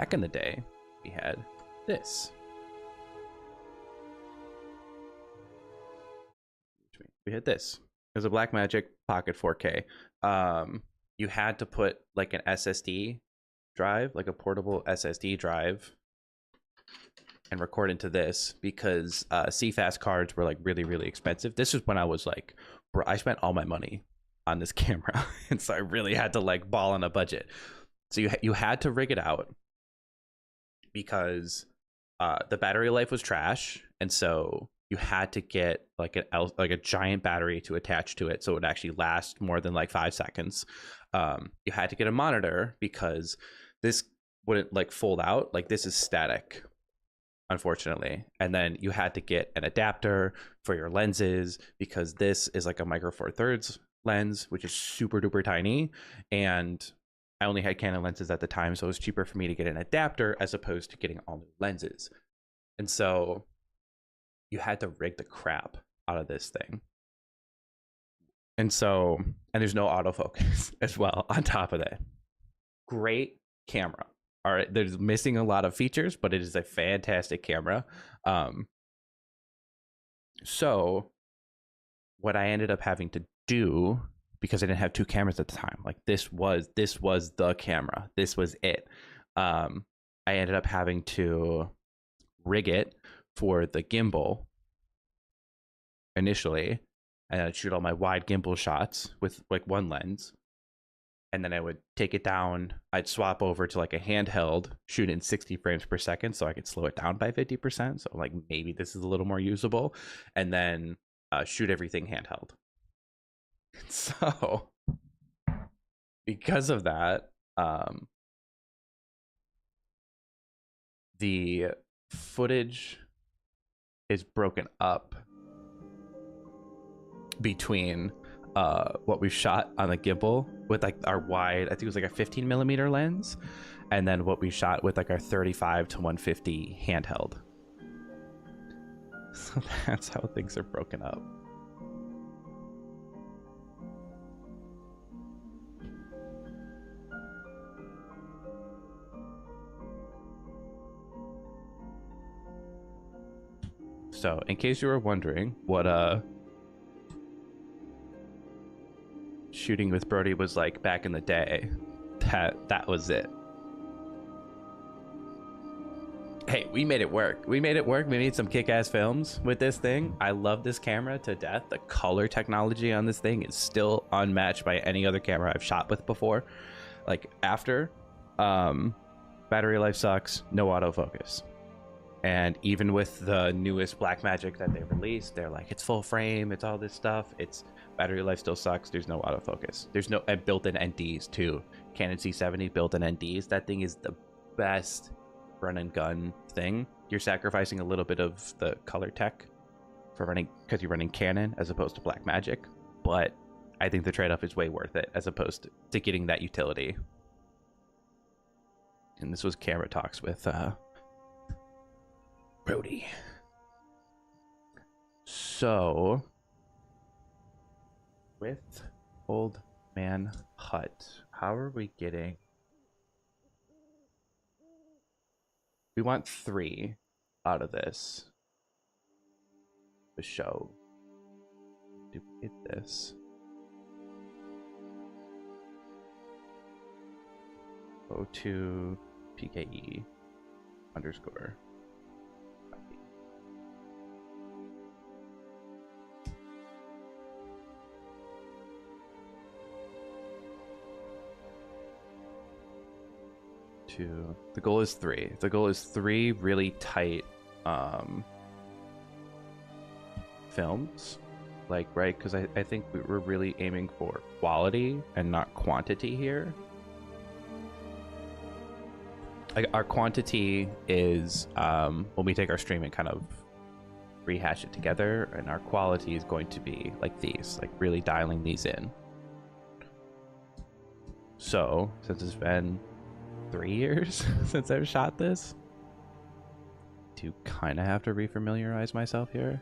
back in the day, we had this. We had this. It was a Blackmagic Pocket 4K. You had to put like an SSD drive, like a portable SSD drive, and record into this because CFast cards were like really, really expensive. This is when I was like, bro, I spent all my money on this camera, and so I really had to like ball on a budget. So you had to rig it out because the battery life was trash, and so you had to get like a giant battery to attach to it so it would actually last more than like 5 seconds. You had to get a monitor because this wouldn't like fold out. Like this is static, unfortunately. And then you had to get an adapter for your lenses because this is like a micro four thirds lens, which is super duper tiny. And I only had Canon lenses at the time, so it was cheaper for me to get an adapter as opposed to getting all new lenses. And so you had to rig the crap out of this thing. And so, and there's no autofocus as well on top of that. Great camera. All right, there's missing a lot of features, but it is a fantastic camera. So what I ended up having to do, because I didn't have two cameras at the time, like this was the camera, this was it. I ended up having to rig it for the gimbal initially, and I'd shoot all my wide gimbal shots with like one lens, and then I would take it down. I'd swap over to like a handheld, shoot in 60 frames per second so I could slow it down by 50%. So like maybe this is a little more usable, and then shoot everything handheld. So because of that, the footage is broken up between what we shot on the gimbal with like our wide, I think it was like a 15 millimeter lens, and then what we shot with like our 35 to 150 handheld. So that's how things are broken up. So in case you were wondering what shooting with Brody was like back in the day, that was it. Hey, we made it work. We made some kick-ass films with this thing. I love this camera to death. The color technology on this thing is still unmatched by any other camera I've shot with before. Like after battery life sucks, no autofocus. And even with the newest Blackmagic that they released, they're like, it's full frame, it's all this stuff. It's battery life still sucks. There's no autofocus. There's no built-in NDs too. Canon C70 built-in NDs. That thing is the best run and gun thing. You're sacrificing a little bit of the color tech for running because you're running Canon as opposed to Blackmagic, but I think the trade-off is way worth it as opposed to getting that utility. And this was camera talks with Brody. So with Old Man Hut, how are we getting? We want 3 out of this. The show. Duplicate this. Go to PKE underscore. The goal is 3. The goal is 3 really tight films, like, right? Because I think we're really aiming for quality and not quantity here. Like our quantity is when we take our stream and kind of rehash it together, and our quality is going to be like these, like really dialing these in. So since it's been 3 years since I've shot this, do kind of have to refamiliarize myself here.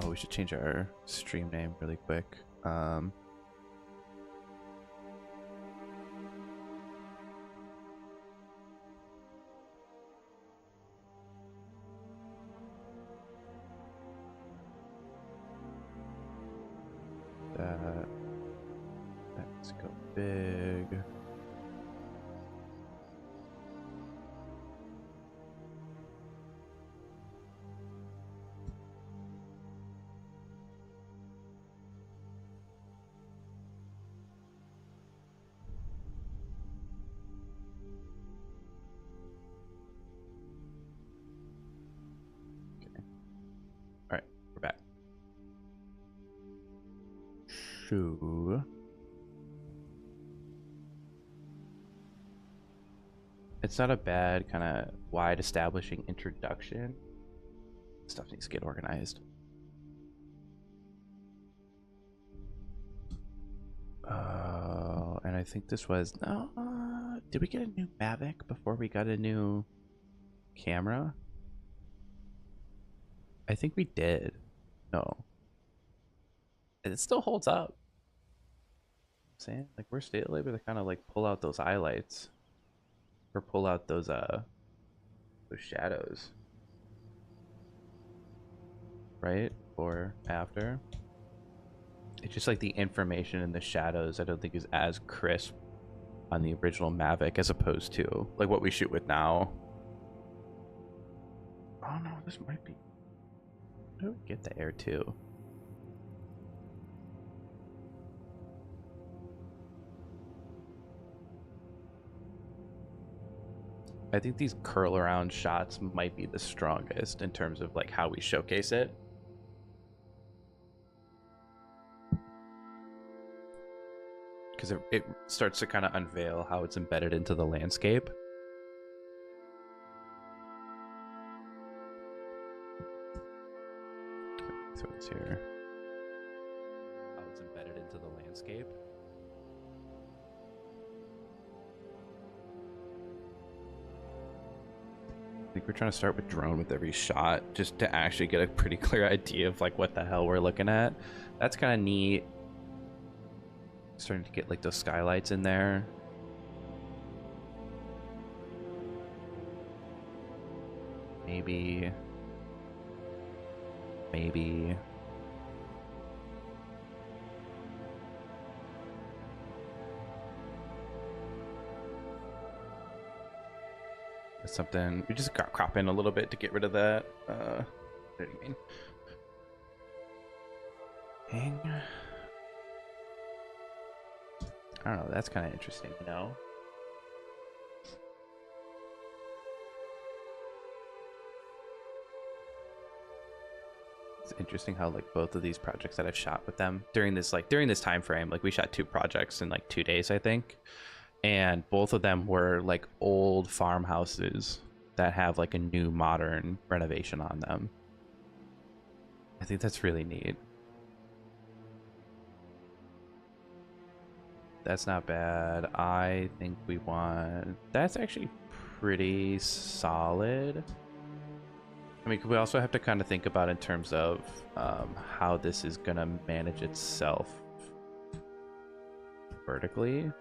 Oh, we should change our stream name really quick. Let's go big. Okay. All right, we're back. Shoo. It's not a bad kind of wide establishing introduction. Stuff needs to get organized. And I think this was did we get a new Mavic before we got a new camera? I think we did. No. And it still holds up. I'm saying, like, we're still able to kind of like pull out those highlights or pull out those shadows, right? Or after. It's just like the information in the shadows I don't think is as crisp on the original Mavic as opposed to like what we shoot with now. Oh no, this might be. How do we get the air too? I think these curl around shots might be the strongest in terms of like how we showcase it. Because it starts to kind of unveil how it's embedded into the landscape. Throw this here. How it's embedded into the landscape. I think we're trying to start with drone with every shot just to actually get a pretty clear idea of like what the hell we're looking at. That's kind of neat. Starting to get like those skylights in there. Maybe. That's something we just got crop in a little bit to get rid of that. What do you mean? Hang. I don't know, that's kind of interesting, you know? It's interesting how like both of these projects that I've shot with them during this time frame, like we shot 2 projects in like 2 days, I think. And both of them were like old farmhouses that have like a new modern renovation on them. I think that's really neat. That's not bad. I think we want... That's actually pretty solid. I mean, we also have to kind of think about in terms of how this is going to manage itself vertically.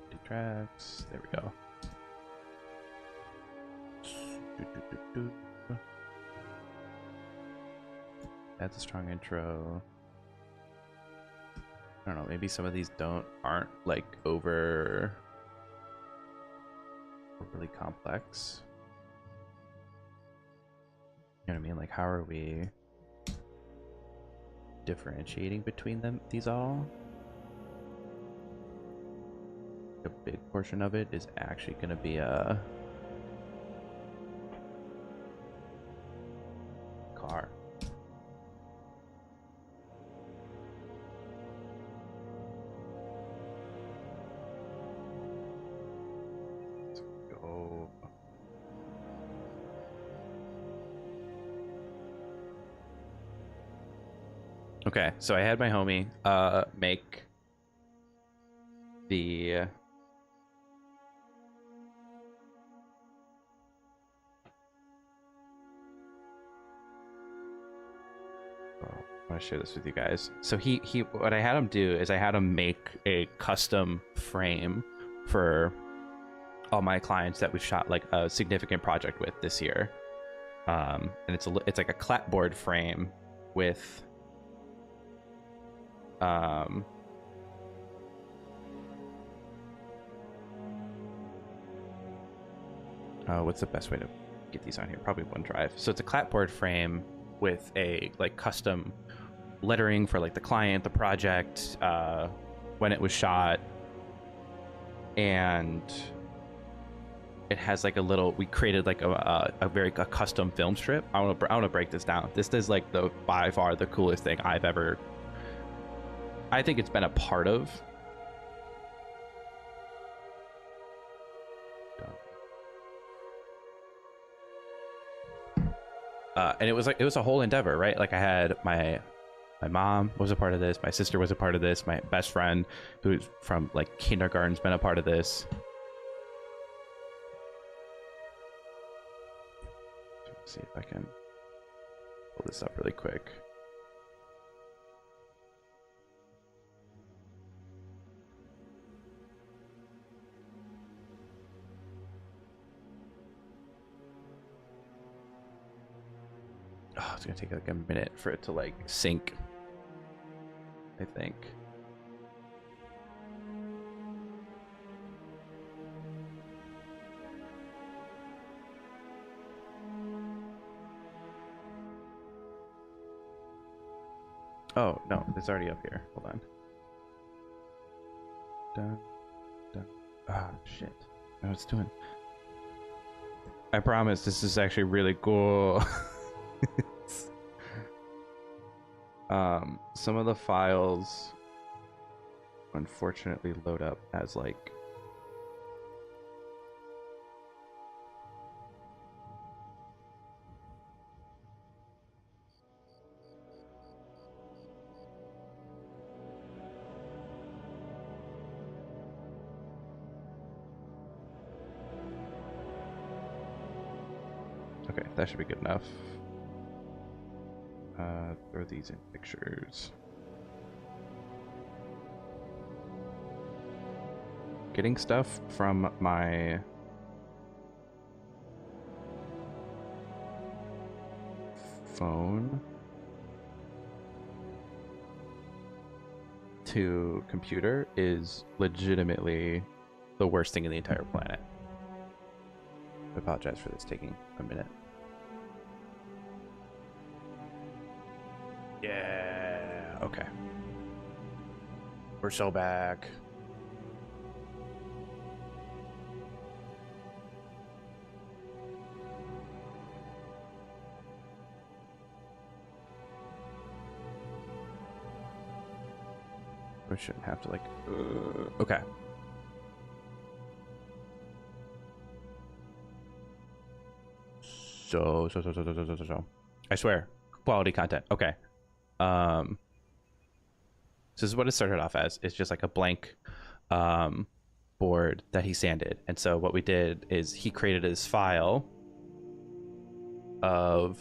Two tracks. There we go. That's a strong intro. I don't know, maybe some of these aren't like overly complex. You know what I mean? Like, how are we differentiating between these all? A big portion of it is actually going to be a car. Let's go. Okay, so I had my homie make the I want to share this with you guys. So he what I had him do is I had him make a custom frame for all my clients that we've shot like a significant project with this year. And it's like a clapboard frame with what's the best way to get these on here? Probably OneDrive. So it's a clapboard frame with a like custom lettering for like the client, the project, when it was shot, and it has like a little. We created like a custom film strip. I want to break this down. This is like by far the coolest thing I've ever. I think it's been a part of. And it was a whole endeavor, right? Like I had my mom was a part of this, my sister was a part of this, my best friend who's from like kindergarten's been a part of this. Let's see if I can pull this up really quick. Oh, it's gonna take like a minute for it to like sync, I think. Oh no, it's already up here. Hold on. Dun, dun. Ah, shit. No, it's doing. I promise this is actually really cool. Some of the files unfortunately load up as like okay, that should be good enough. Throw these in pictures. Getting stuff from my phone to computer is legitimately the worst thing in the entire planet. I apologize for this taking a minute. Yeah, okay. We're so back. We shouldn't have to like okay. So I swear, quality content. Okay. So this is what it started off as. It's just like a blank board that he sanded. And so what we did is he created his file of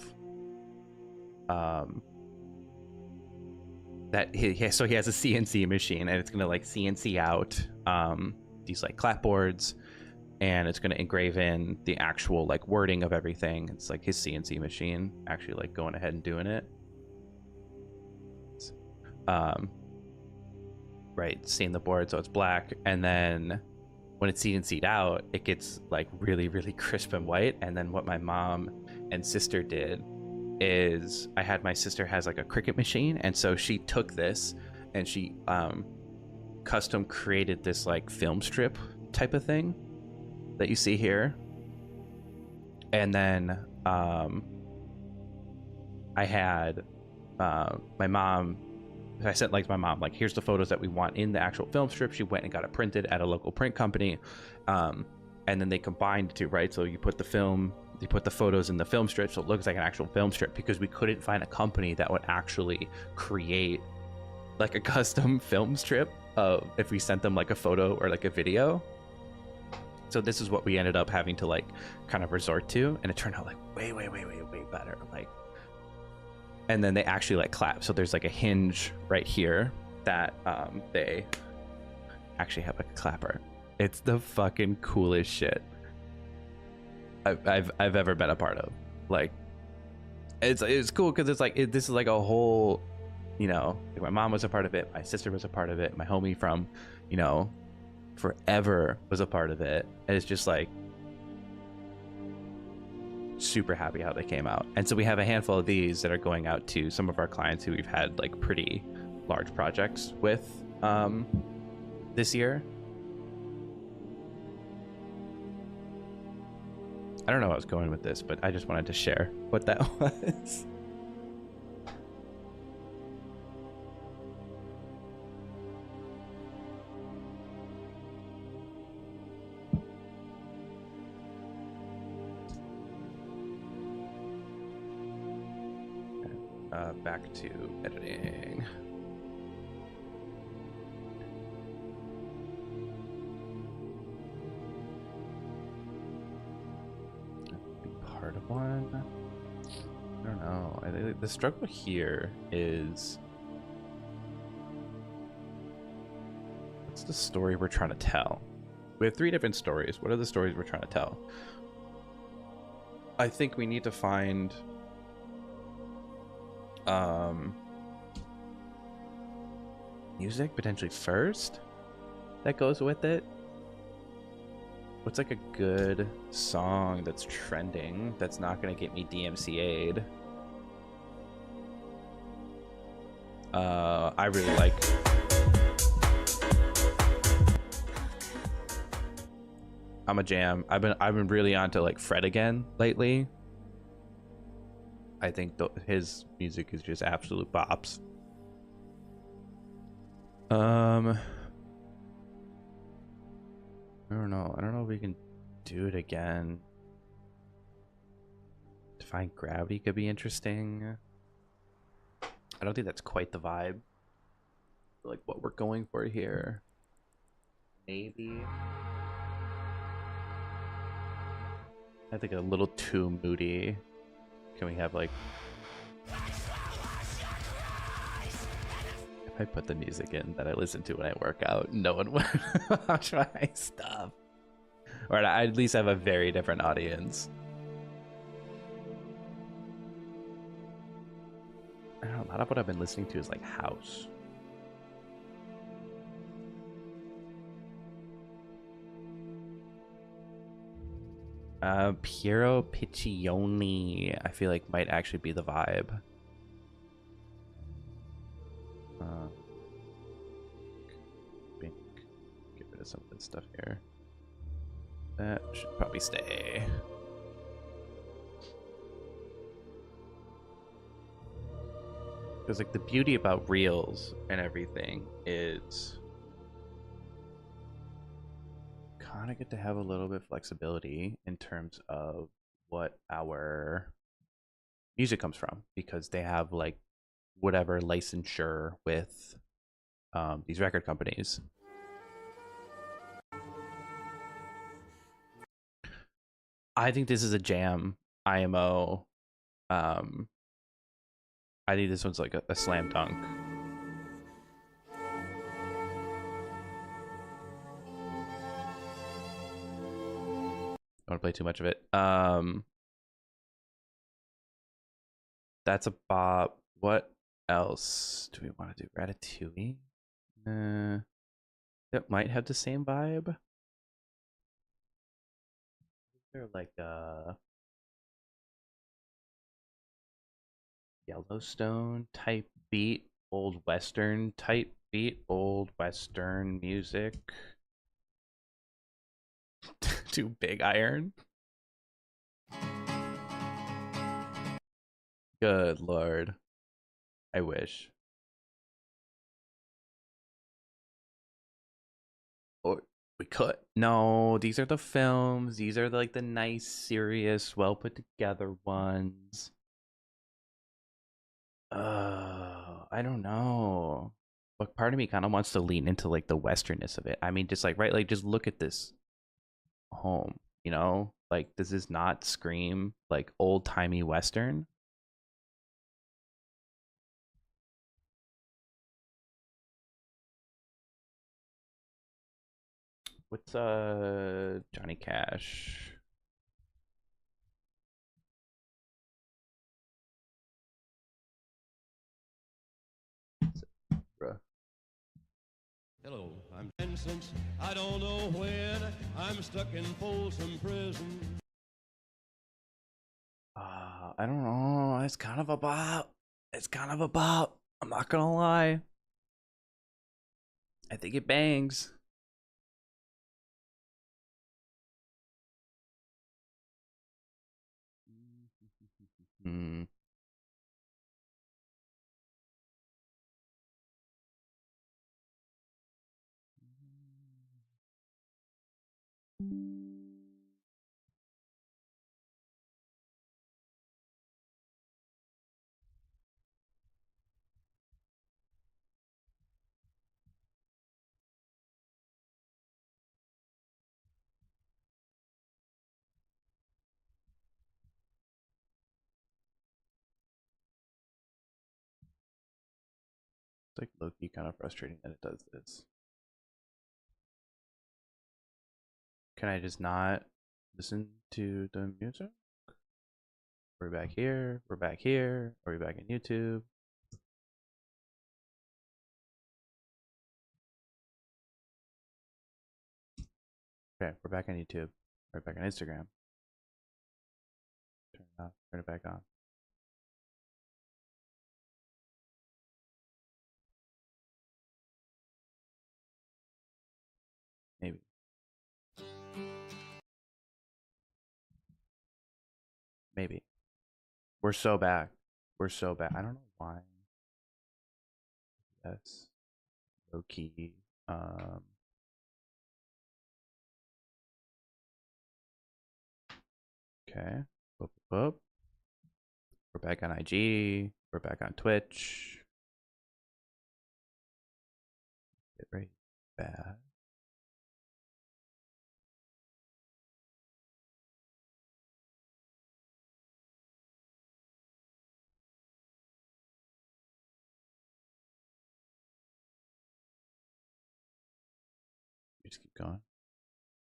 that so he has a CNC machine, and it's gonna like CNC out these like clapboards, and it's gonna engrave in the actual like wording of everything. It's like his CNC machine actually like going ahead and doing it. Right, seeing the board, so it's black, and then when it's CNC'd out, it gets like really, really crisp and white. And then what my mom and sister did is I had my sister has like a Cricut machine, and so she took this and she custom created this like film strip type of thing that you see here. And then I had my mom, I sent like my mom, like, here's the photos that we want in the actual film strip. She went and got it printed at a local print company. And then they combined the two, right? So you put the film, they put the photos in the film strip so it looks like an actual film strip, because we couldn't find a company that would actually create like a custom film strip if we sent them like a photo or like a video. So this is what we ended up having to like kind of resort to, and it turned out like way better. Like, and then they actually like clap. So there's like a hinge right here that they actually have like a clapper. It's the fucking coolest shit I've ever been a part of. Like, it's cool because it's like this is like a whole, you know, like my mom was a part of it, my sister was a part of it, my homie from, you know, forever was a part of it, and it's just like super happy how they came out. And so we have a handful of these that are going out to some of our clients who we've had like pretty large projects with this year. I don't know where I was going with this, but I just wanted to share what that was. Back to editing. Be part of one. I don't know. I think the struggle here is, what's the story we're trying to tell? We have 3 different stories. What are the stories we're trying to tell? I think we need to find music potentially first that goes with it. What's like a good song that's trending that's not gonna get me DMCA'd? I really like I'm a Jam. I've been really onto like Fred again lately. I think his music is just absolute bops. I don't know. I don't know if we can do it again. Defying Gravity could be interesting. I don't think that's quite the vibe, like what we're going for here. Maybe. I think a little too moody. Can we have like, if I put the music in that I listen to when I work out, no one would watch my stuff. Or I at least have a very different audience. I don't know, a lot of what I've been listening to is like house. Piero Piccioni, I feel like might actually be the vibe. Get rid of some of this stuff here. That should probably stay. Because like the beauty about reels and everything is kind of get to have a little bit of flexibility in terms of what our music comes from, because they have like whatever licensure with these record companies. I think this is a jam IMO. I think this one's like a slam dunk. I don't want to play too much of it. That's a bop. What else do we want to do? Ratatouille? It might have the same vibe. Is there like a Yellowstone type beat, old Western type beat, old Western music? To Big Iron? Good lord. I wish. Or We could. No, these are the films. These are like the nice, serious, well put together ones. I don't know. But part of me kind of wants to lean into like the westernness of it. I mean, just like right, like just look at this home. You know, like does this not scream like old timey western? What's Johnny Cash? Bruh. Hello, I'm and since I don't know when I'm stuck in Folsom Prison. I don't know. It's kind of a bop. It's kind of a bop. I'm not gonna lie. I think it bangs. Hmm. It's like low-key kind of frustrating that it does this. Can I just not listen to the music? We're back here. We're back here. Are we back in YouTube? Okay, we're back on YouTube. We're back on Instagram. Turn it off. Turn it back on. Maybe. Maybe. We're so back. We're so back. I don't know why. Yes. Low key. Okay. Boop, boop, boop. We're back on IG. We're back on Twitch. Get right back. Just keep going.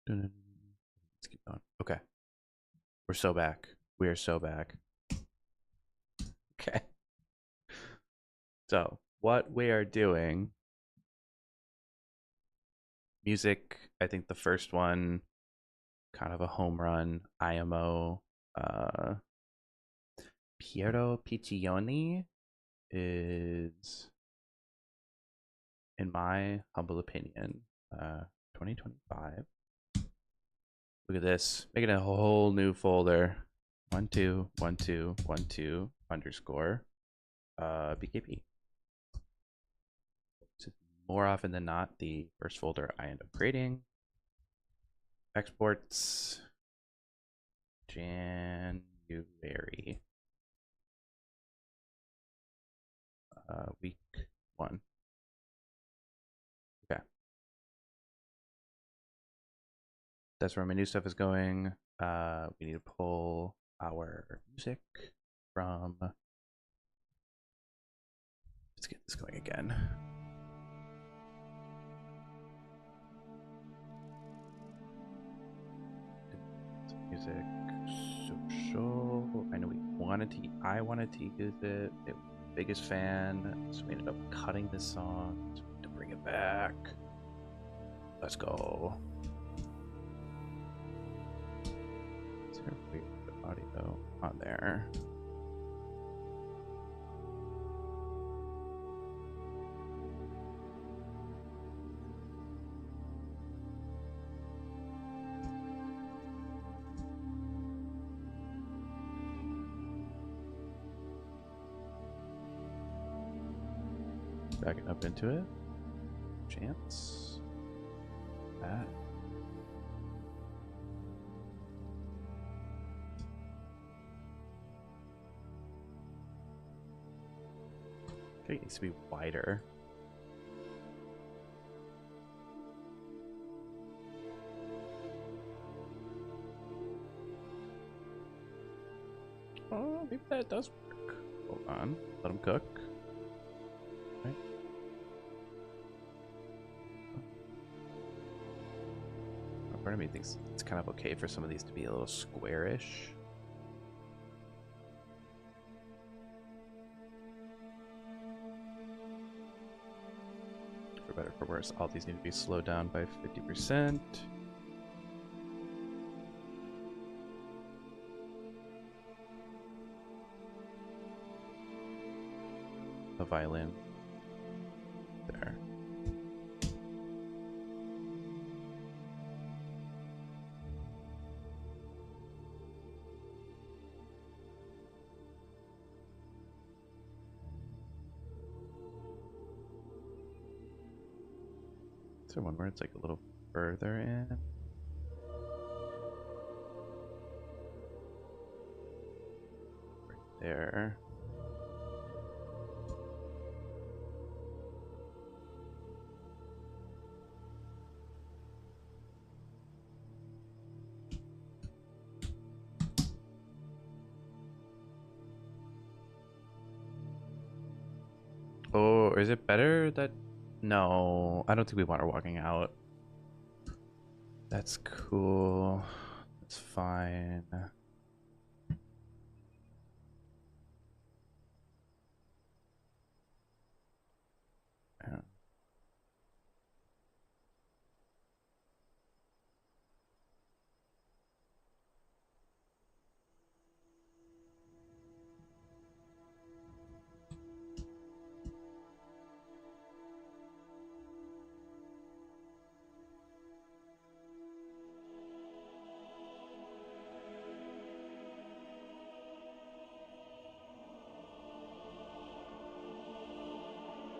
Let's keep going. Okay. We're so back. We are so back. Okay. So, what we are doing, music, I think the first one, kind of a home run, IMO. Piero Piccioni is, in my humble opinion, 2025. Look at this. Making a whole new folder. 121212 underscore BKP. So more often than not, the first folder I end up creating. Exports January. Week 1. Okay. That's where my new stuff is going. We need to pull our music from. Let's get this going again. Music, social. I know I wanted to use it. It was the biggest fan, so we ended up cutting this song to bring it back. Let's go. Is there a way to put audio on there? Backing up into it. Chance. That. It needs to be wider. Oh, maybe that does work. Hold on. Let them cook. Right. Part of me thinks it's kind of okay for some of these to be a little squarish. For better or for worse, all these need to be slowed down by 50%. A violin there. Is there one where it's like a little further in? Right there. Oh, is it better that... No, I don't think we want her walking out. That's cool. That's fine. Yeah.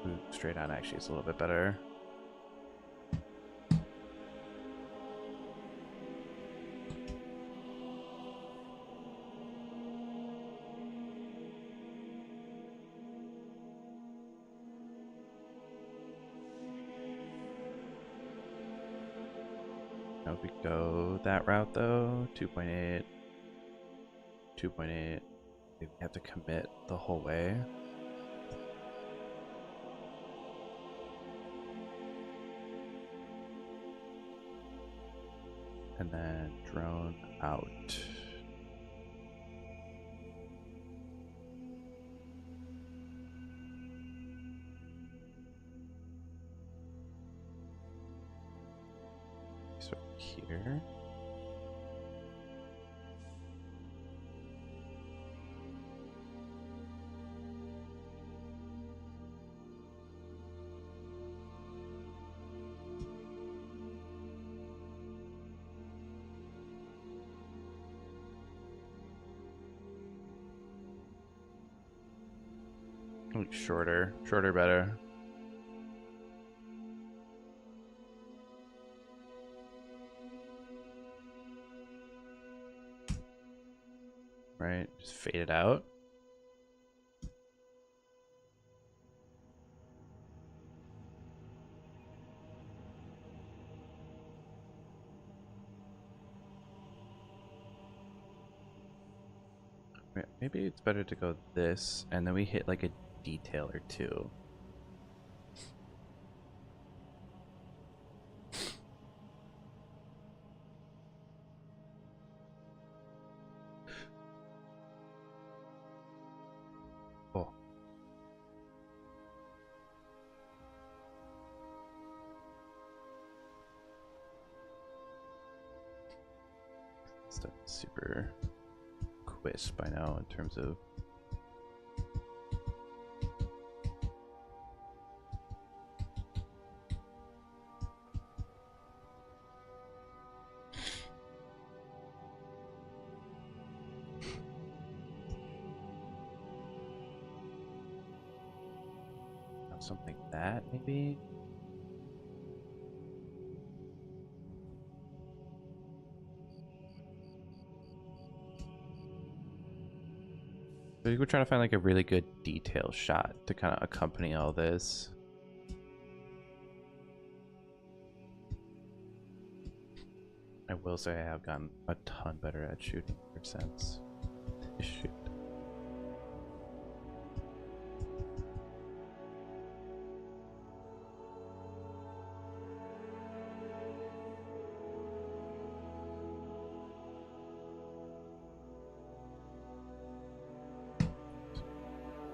Ooh, straight on actually is a little bit better. Now if we go that route though, 2.8, 2.8, we have to commit the whole way. And then drone out. So here. Shorter better. Right, just fade it out. Maybe it's better to go this, and then we hit like a detail or two. Oh. Stuff is super crisp by now in terms of something like that, maybe. I think we're trying to find like a really good detail shot to kind of accompany all this. I will say I have gotten a ton better at shooting ever since. Shoot.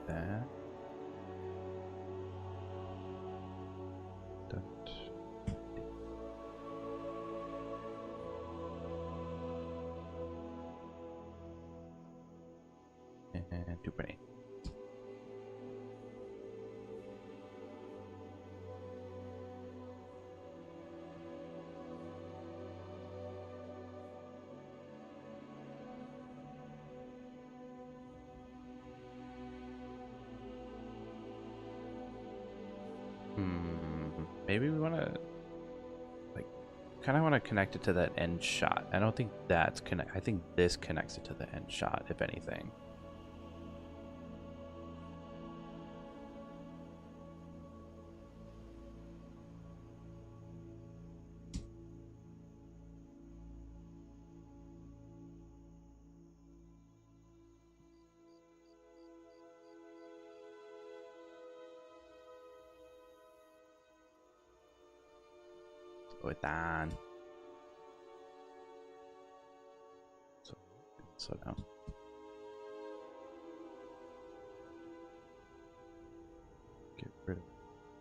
That. And too pretty. Maybe we want to, like, kind of want to connect it to that end shot. I don't think that's connect. I think this connects it to the end shot, if anything. Slow it down. Slow down. Get rid of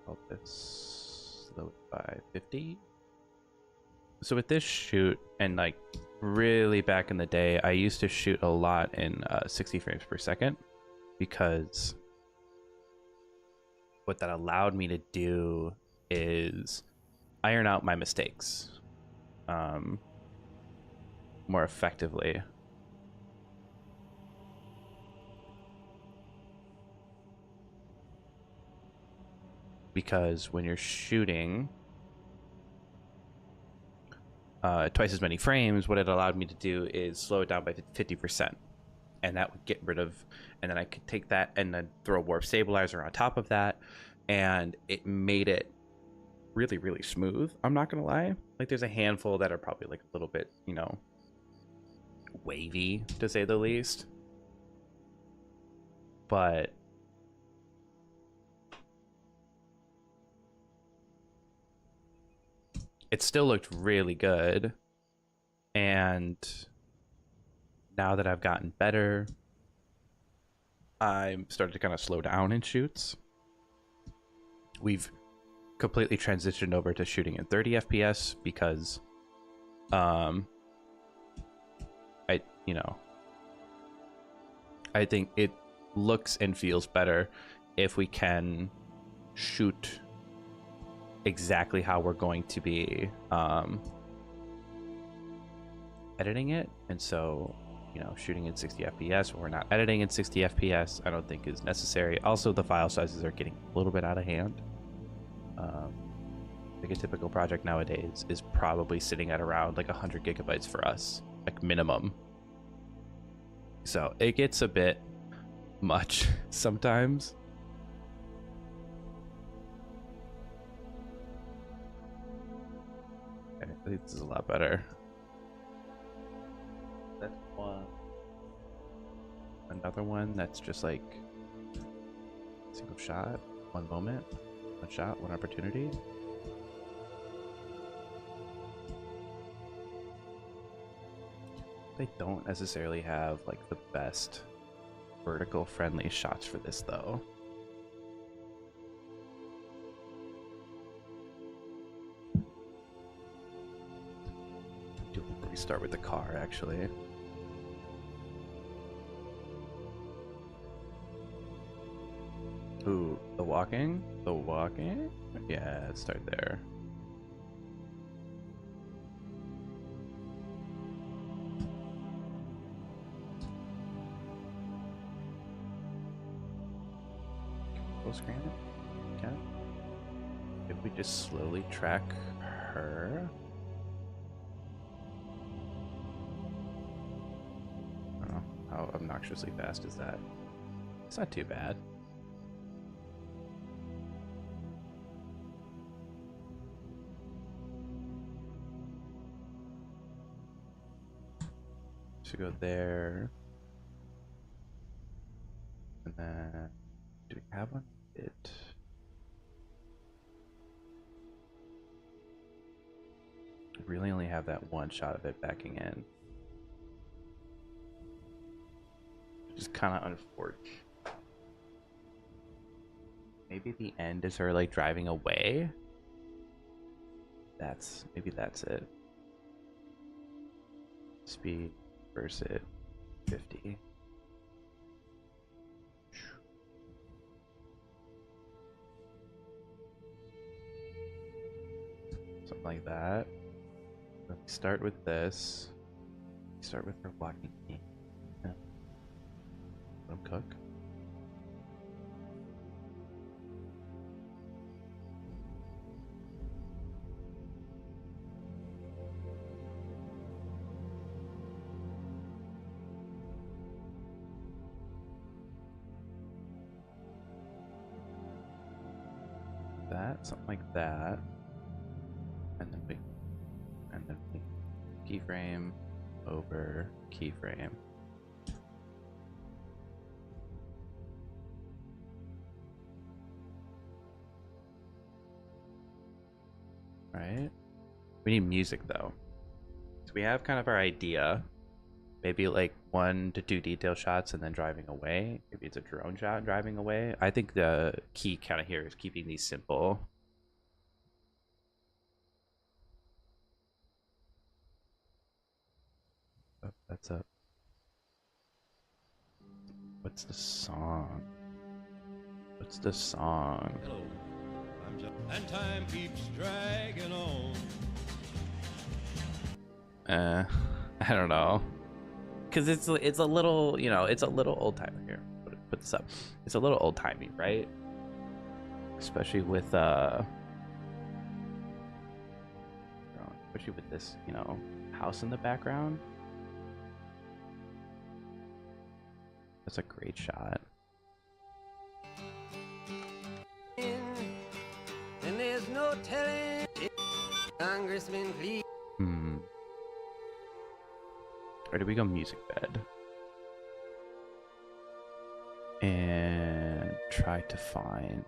all this. Slow it by 50. So with this shoot, and like really back in the day, I used to shoot a lot in 60 frames per second, because what that allowed me to do is iron out my mistakes more effectively. Because when you're shooting twice as many frames, what it allowed me to do is slow it down by 50%. And that would get rid of, and then I could take that and then throw a warp stabilizer on top of that, and it made it really, really smooth. I'm not gonna lie. Like, there's a handful that are probably like a little bit, you know, wavy to say the least, but it still looked really good. And now that I've gotten better, I'm starting to kind of slow down in shoots. We've completely transitioned over to shooting in 30 FPS because I think it looks and feels better if we can shoot exactly how we're going to be editing it. And so, you know, shooting in 60 FPS when we're not editing in 60 FPS, I don't think is necessary. Also, the file sizes are getting a little bit out of hand. Like a typical project nowadays is probably sitting at around like 100 gigabytes for us, like minimum. So it gets a bit much sometimes. I think this is a lot better. That's one. Another one that's just like single shot, one moment, one shot, one opportunity. They don't necessarily have like the best vertical friendly shots for this though. Do we start with the car actually? Ooh, the walking? The walking? Yeah, let's start there. Full screen it? Okay. If we just slowly track her. I don't know, how obnoxiously fast is that? It's not too bad. Should go there. And then, do we have one? It. I really only have that one shot of it backing in. Which is kind of unfortunate. Maybe the end is her like driving away. Maybe that's it. Speed versus it 50. Something like that. Let me start with this. Start with her walking in. Yeah. Let him cook. That, something like that, and then keyframe over keyframe. Right? We need music though. So we have kind of our idea. Maybe like 1 to 2 detail shots and then driving away. Maybe it's a drone shot driving away. I think the key kind of here is keeping these simple. Oh, that's up. What's the song? What's the song? Hello, I'm John. And time keeps dragging on. I don't know. Because it's a little, you know, it's a little old-timey. Here, put this up. It's a little old-timey, right? Especially with this, you know, house in the background. That's a great shot. And there's no telling Congressman, please. Or do we go music bed? And try to find...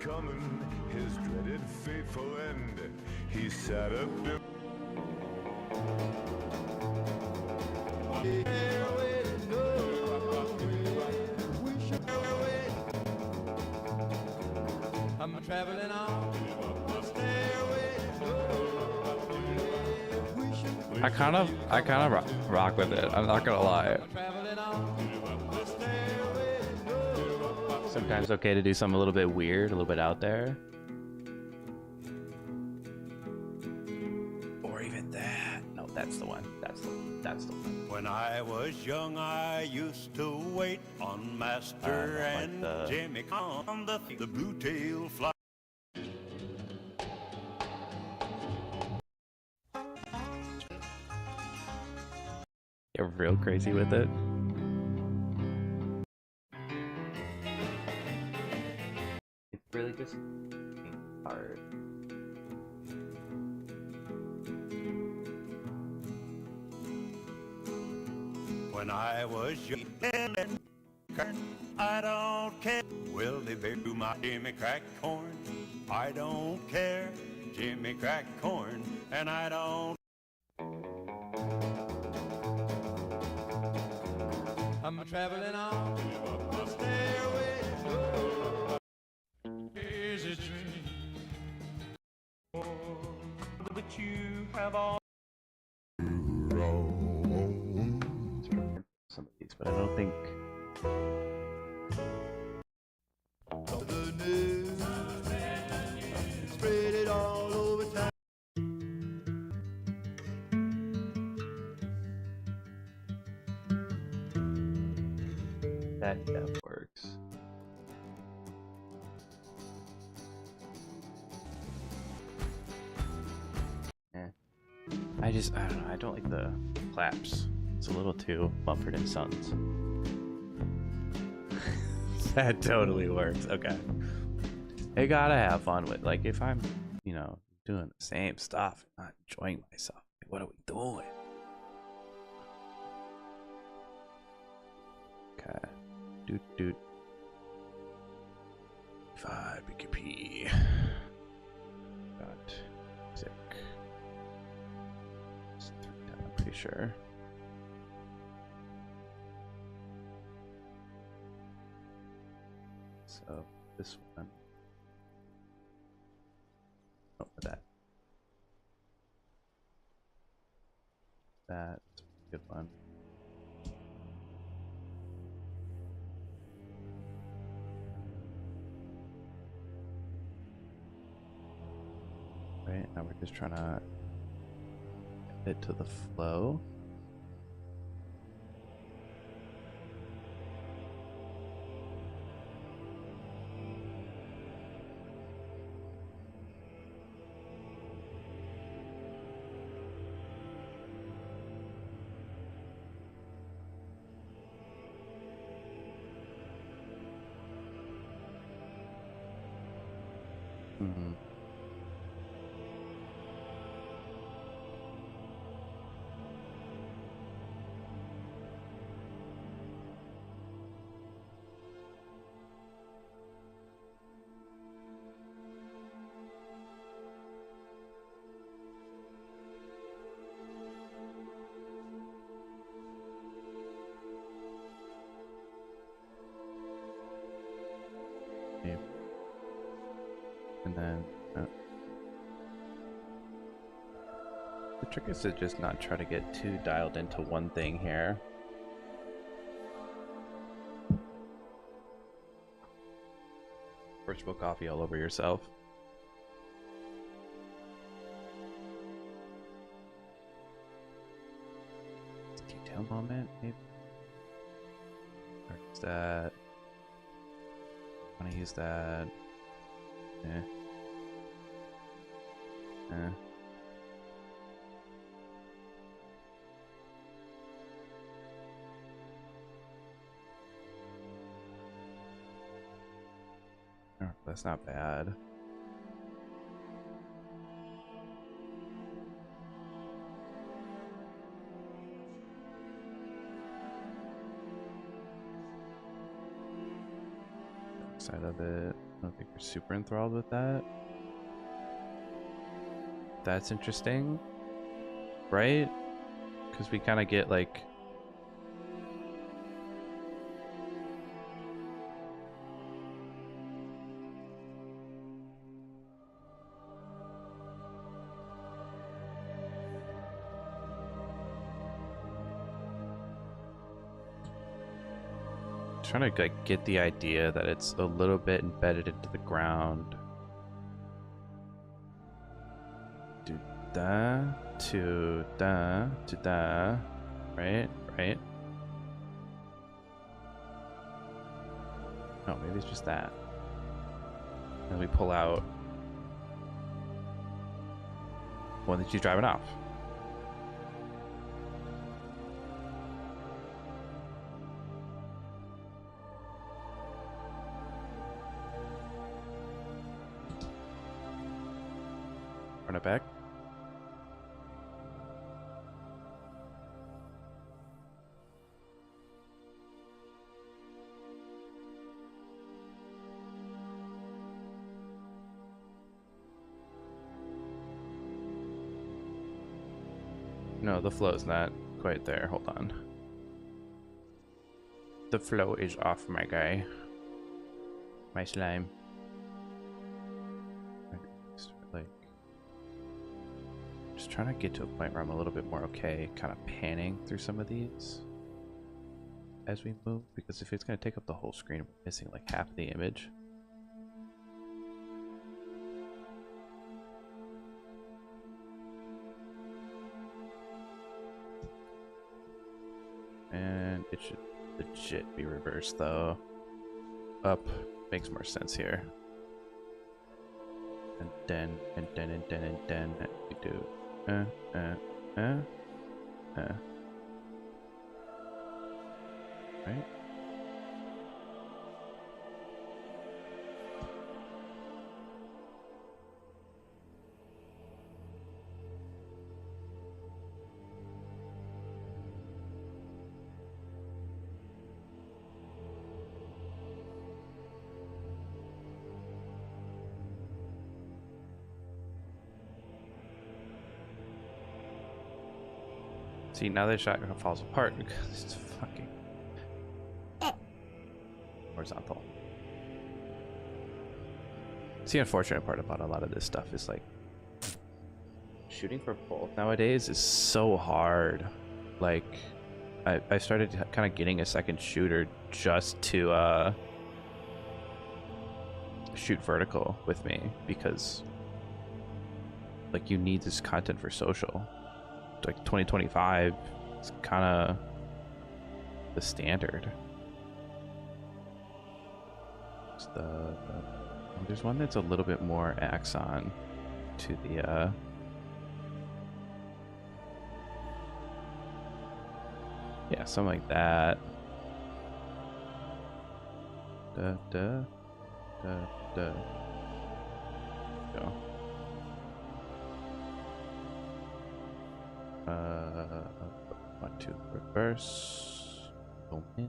Coming, his dreaded fateful end. He sat up in I'm traveling on. I kind of rock with it. I'm not gonna lie. Traveling on. Sometimes okay to do something a little bit weird, a little bit out there. Or even that. No, that's the one. That's the one. When I was young, I used to wait on Master and Jimmy on the blue tail fly. Get real crazy with it. It's really just hard. When I was young, I don't care. Will they bear my Jimmy crack corn? I don't care. Jimmy crack corn, and I don't. I'm traveling on the stairway. Is a dream, but you have all. Some of these, but I don't think. the news. Spread it all over town. That works. Yeah. I don't know. I don't like the claps. It's a little too Mumford and Sons. That totally works. Okay. I gotta have fun with, like, if I'm, you know, doing the same stuff, not enjoying myself. Like, what are we doing? Okay. Doot. 5 BKP. Got sick. It's 3 down, I'm pretty sure. So this one. Oh, that. That's a good one. Right, now we're just trying to get it to the flow. Mm-hmm. Maybe. And then the trick is to just not try to get too dialed into one thing here. Or spill coffee all over yourself. Detail moment, maybe. Or is that? I want to use that. Yeah. Oh, that's not bad. Side of it. I don't think we're super enthralled with that. That's interesting, right? Because we kind of get like trying to like get the idea that it's a little bit embedded into the ground. Do da to da to da, right? No, maybe it's just that. And we pull out one that she's driving off. Run it back. No, the flow's not quite there. Hold on. The flow is off, my guy. My slime. Like, just trying to get to a point where I'm a little bit more okay, kind of panning through some of these as we move, because if it's going to take up the whole screen, we're missing like half the image. And it should legit be reversed though. Up makes more sense here. And then we do right? See, now the shot falls apart because it's fucking horizontal. It's the unfortunate part about a lot of this stuff is like shooting for both nowadays is so hard. Like I started kind of getting a second shooter just to shoot vertical with me because like you need this content for social. Like 2025 is kind of the standard. It's there's one that's a little bit more axon to the yeah, something like that. Go. 1, 2, reverse. Boom. In.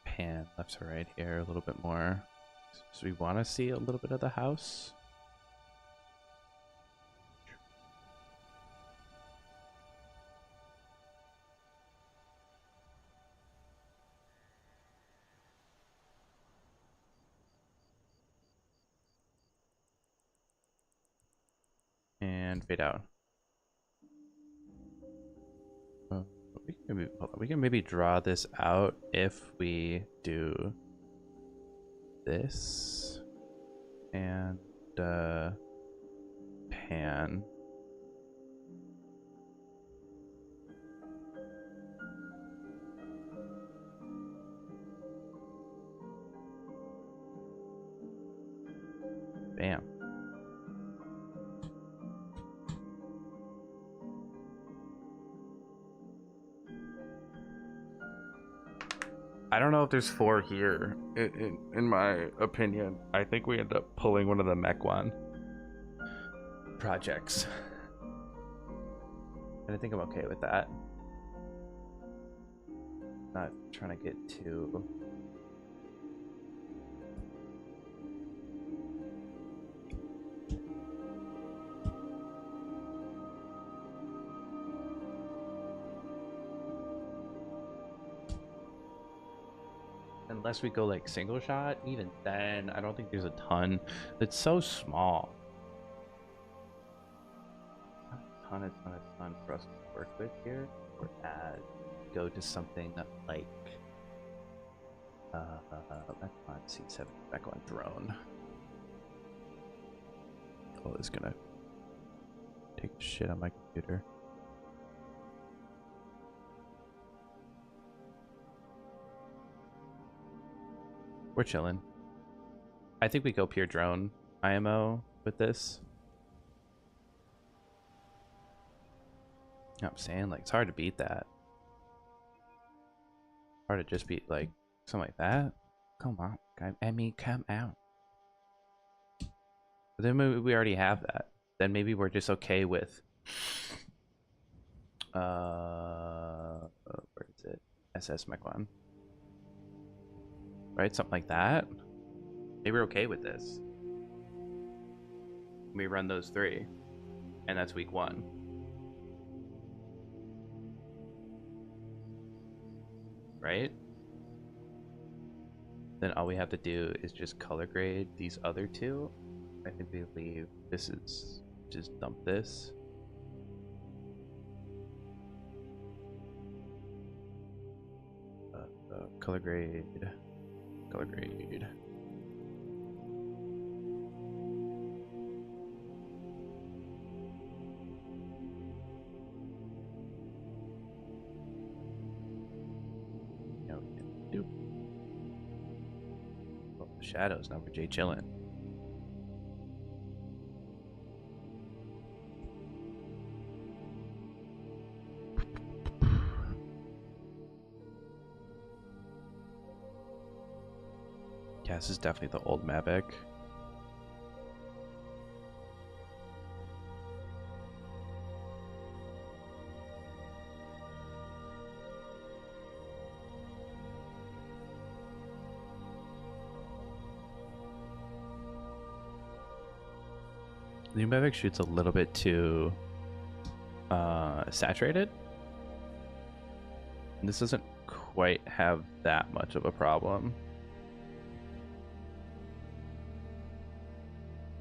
Pan left to right here a little bit more. So we want to see a little bit of the house. And fade out. We can maybe draw this out if we do this and pan. Bam. I don't know if there's 4 here. In my opinion, I think we end up pulling one of the Mech1 projects. And I think I'm okay with that. Not trying to get too... Unless we go like single shot, even then, I don't think there's a ton. It's so small. A ton for us to work with here. Or add, go to something like, back on C7, back on drone. Oh, it's gonna take shit on my computer. We're chilling. I think we go pure drone IMO with this. I'm saying, like, it's hard to beat that. Hard to just beat, like, something like that. Come on, I mean, come out. But then maybe we already have that. Then maybe we're just okay with, where is it? SS Mech1. Right, something like that. Maybe we're okay with this. We run those 3, and that's week 1. Right? Then all we have to do is just color grade these other 2 I believe this is just dump this. Color grade. Color grade. Now we can do the shadows. Now we're Jay chilling. Yeah, this is definitely the old Mavic. The new Mavic shoots a little bit too saturated. And this doesn't quite have that much of a problem.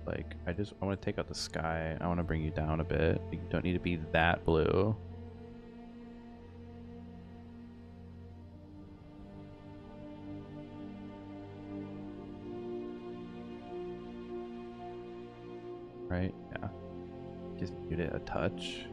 Like, I want to take out the sky. I want to bring you down a bit. You don't need to be that blue. Right? Yeah. Just mute it a touch.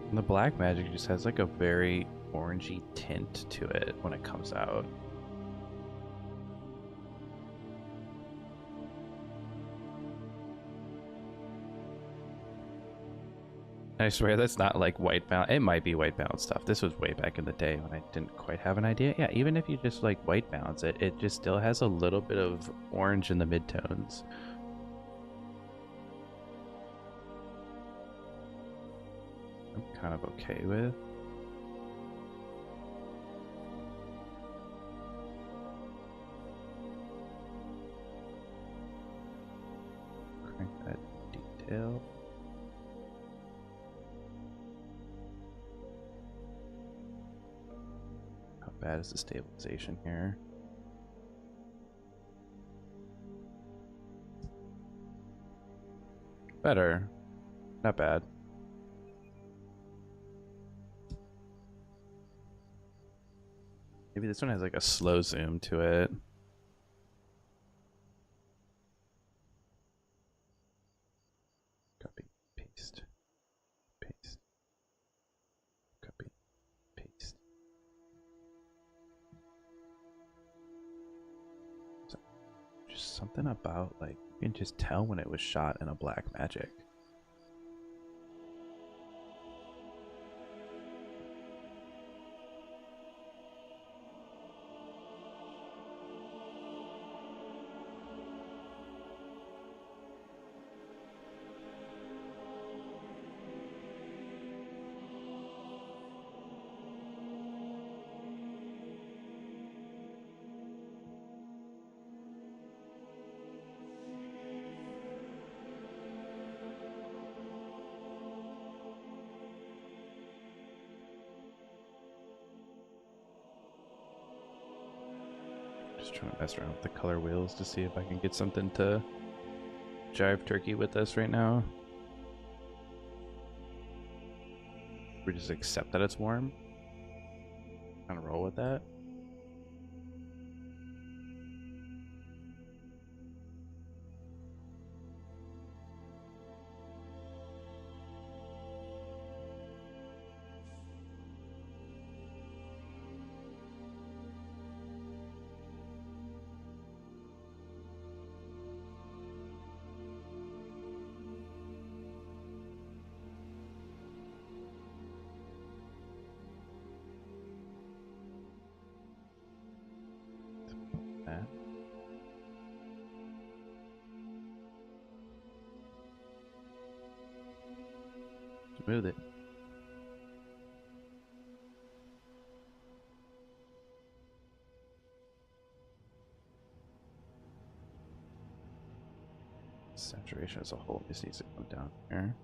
And the black magic just has like a very orangey tint to it when it comes out. I swear that's not like white balance. It might be white balance stuff. This was way back in the day when I didn't quite have an idea. Yeah, even if you just like white balance it, it just still has a little bit of orange in the midtones. I'm kind of okay with. Crank that detail. How bad is the stabilization here? Better. Not bad. Maybe this one has like a slow zoom to it. Copy, paste, paste, copy, paste. So, just something about like, you can just tell when it was shot in a black magic. Just trying to mess around with the color wheels to see if I can get something to jive turkey with this right now. We just accept that it's warm. Kind of roll with that. Smooth it. Saturation as a whole just needs to come down here.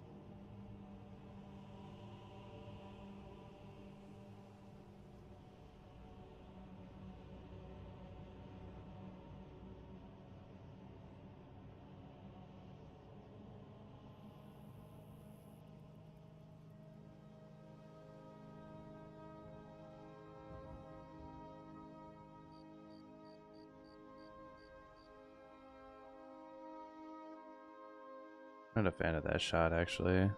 I'm not a fan of that shot, actually.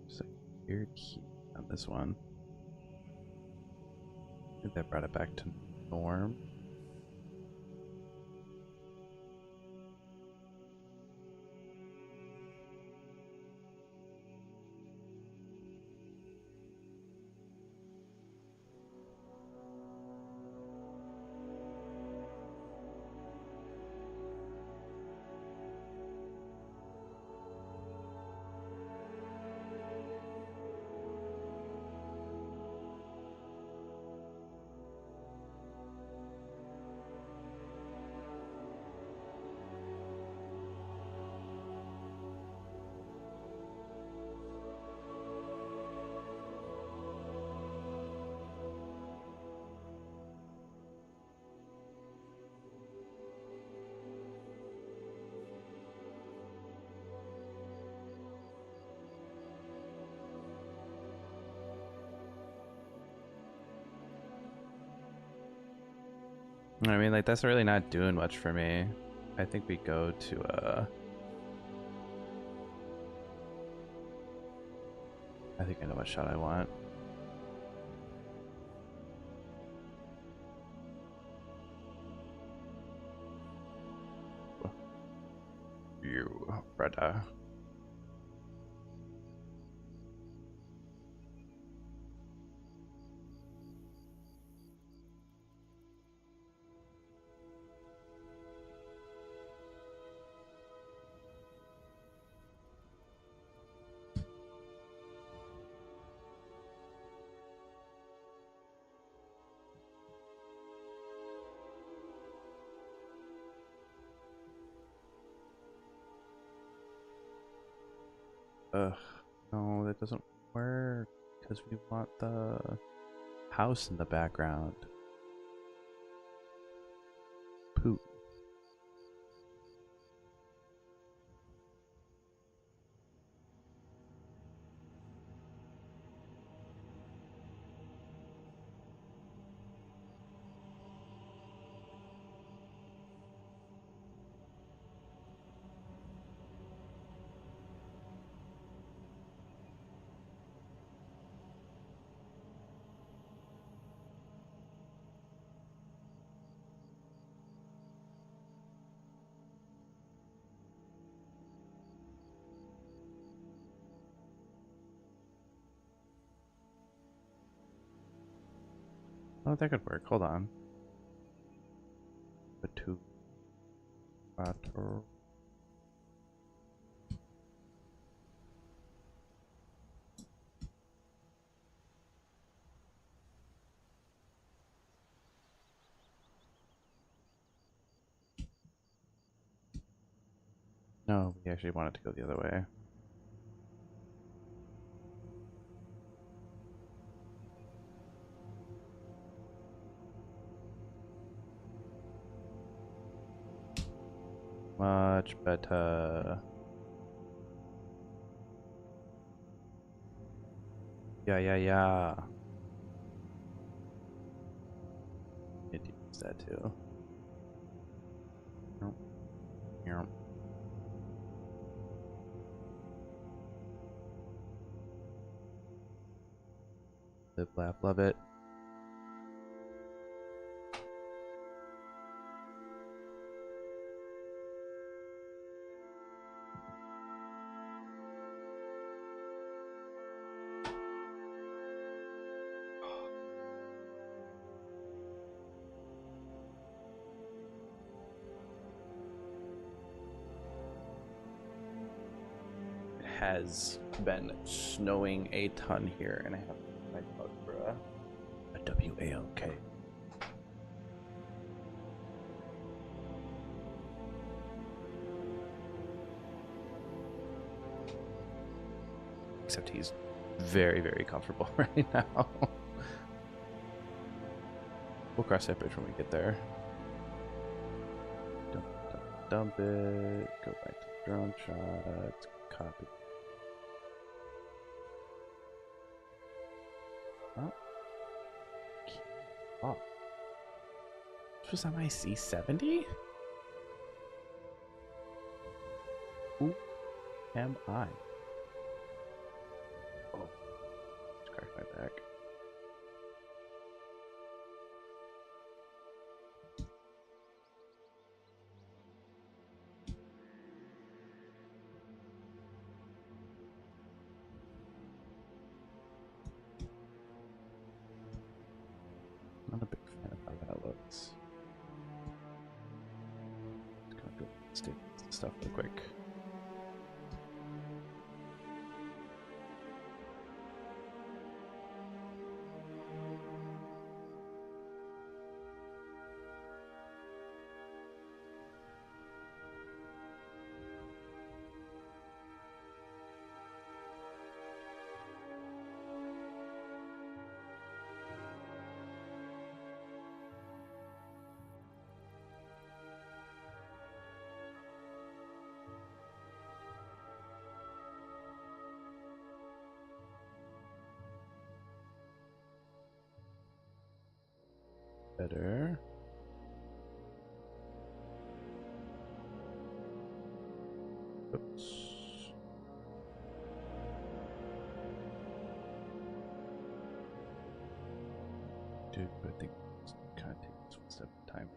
Just like weird heat on this one. I think that brought it back to norm. I mean, like, that's really not doing much for me. I think we go to, I think I know what shot I want. You, brother. Ugh, no, that doesn't work because we want the house in the background. Poop. Oh, that could work. Hold on. The two. No, we actually wanted to go the other way. Much better. Yeah, yeah, yeah. It use that too. Yep. Live, laugh, love it. Has been snowing a ton here, and I have my bug for a WALK. Except he's very, very comfortable right now. We'll cross that bridge when we get there. Dump it. Go back to drone shots. Copy. Oh. This was on my C70? Who am I? Oh. Just cracked my back. Not a big fan of how that looks. Just gonna go stick stuff real quick. Better. Oops. Dude, I think it's kind of take this one step at a time.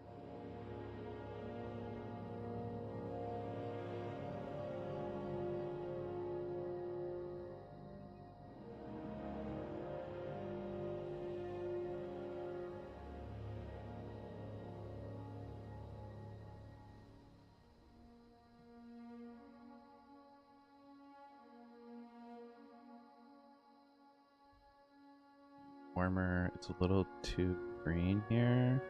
Warmer. It's a little too green here.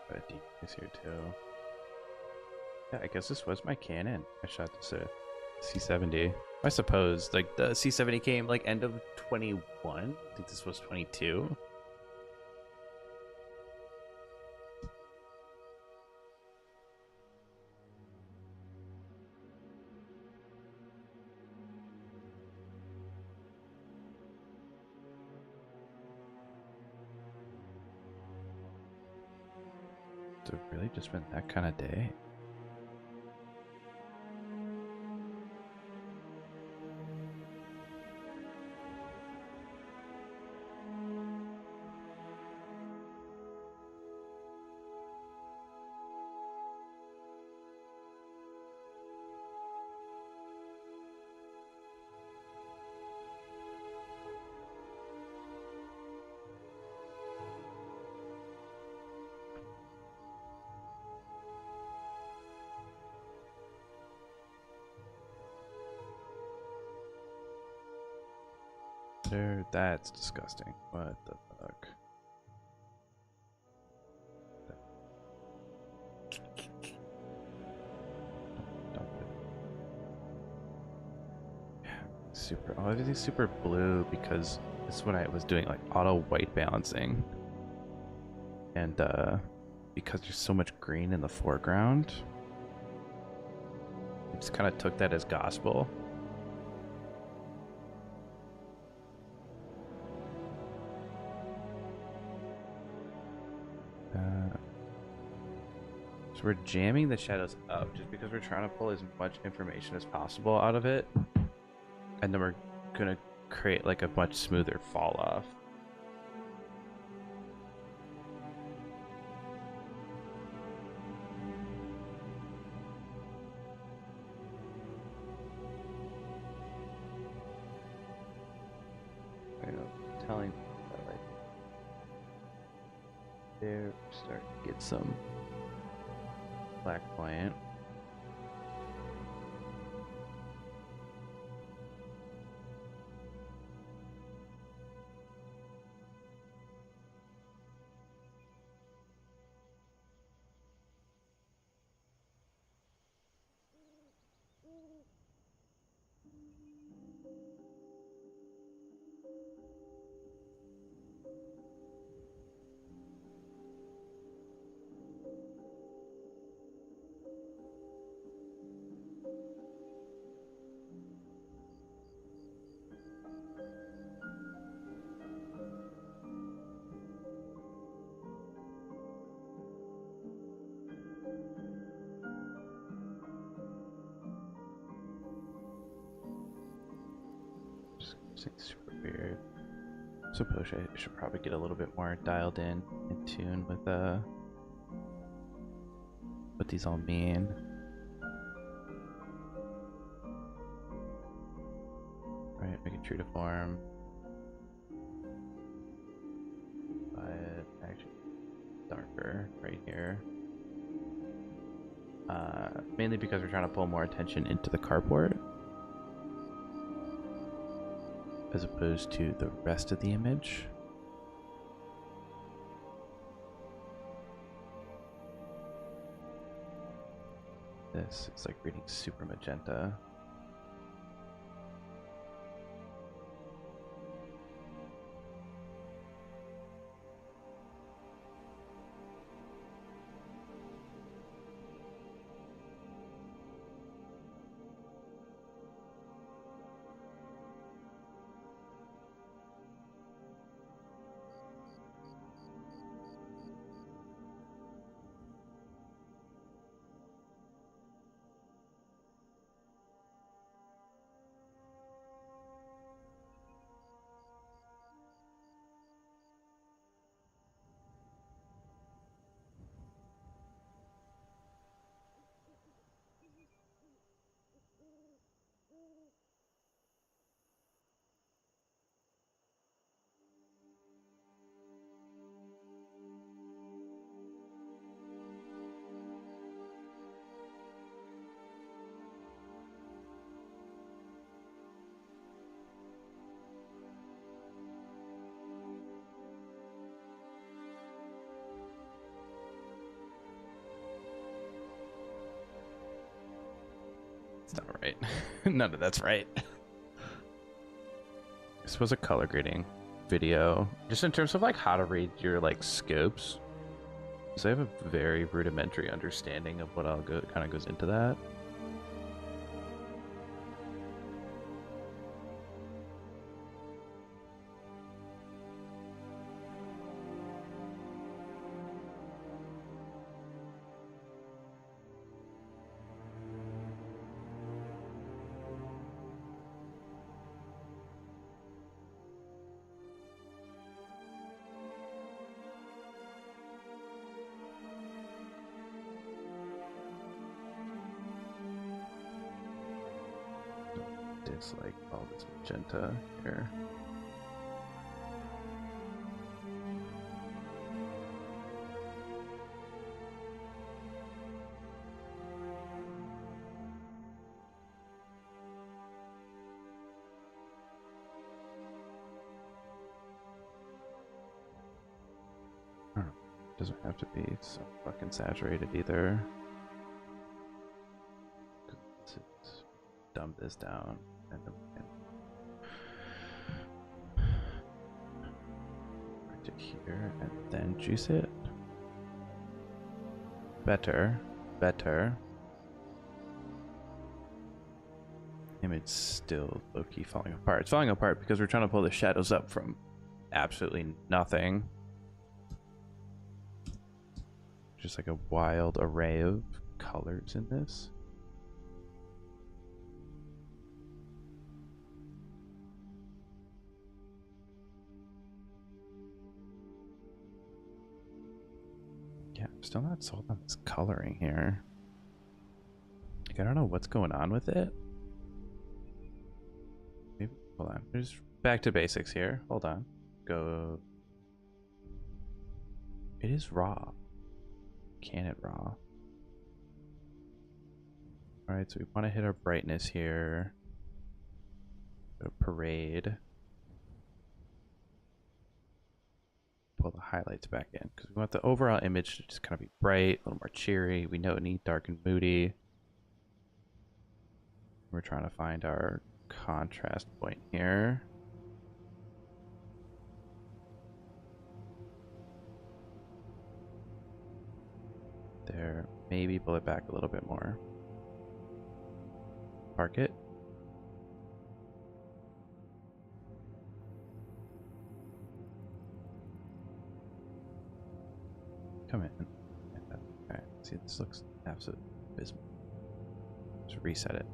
A decrease here too. Yeah, I guess this was my Canon. I shot this at C70. I suppose like the C70 came like end of 21. I think this was 22. Has it really just been that kind of day? There, that's disgusting. What the fuck? Dump it. Yeah, super. Oh, everything's super blue because it's when I was doing like auto white balancing, and because there's so much green in the foreground, I just kind of took that as gospel. So we're jamming the shadows up just because we're trying to pull as much information as possible out of it. And then we're going to create like a much smoother fall off. You know, telling that like there, start to get some black point. Super weird. Suppose I should probably get a little bit more dialed in tune with what these all mean. Right, make it true to form. But actually darker right here. Mainly because we're trying to pull more attention into the carport, as opposed to the rest of the image. This is like reading super magenta. It's not right. None of that's right. This was a color grading video, just in terms of like how to read your like scopes. So I have a very rudimentary understanding of what kind of goes into that. Dislike all this magenta here. Doesn't have to be so fucking saturated either. Let's dump this down and then we can bring it here and then juice it. Better. Image still low-key falling apart. It's falling apart because we're trying to pull the shadows up from absolutely nothing. Just like a wild array of colors in this. Yeah, I'm still not sold on this coloring here. Like, I don't know what's going on with it. Maybe, hold on. Just back to basics here. Hold on. Go. It is raw. Can it raw? Alright, so we want to hit our brightness here. Go parade. Pull the highlights back in because we want the overall image to just kind of be bright, a little more cheery. We don't need dark and moody. We're trying to find our contrast point here. There, maybe pull it back a little bit more. Park it. Come in. Okay, see, this looks absolutely abysmal. Just reset it.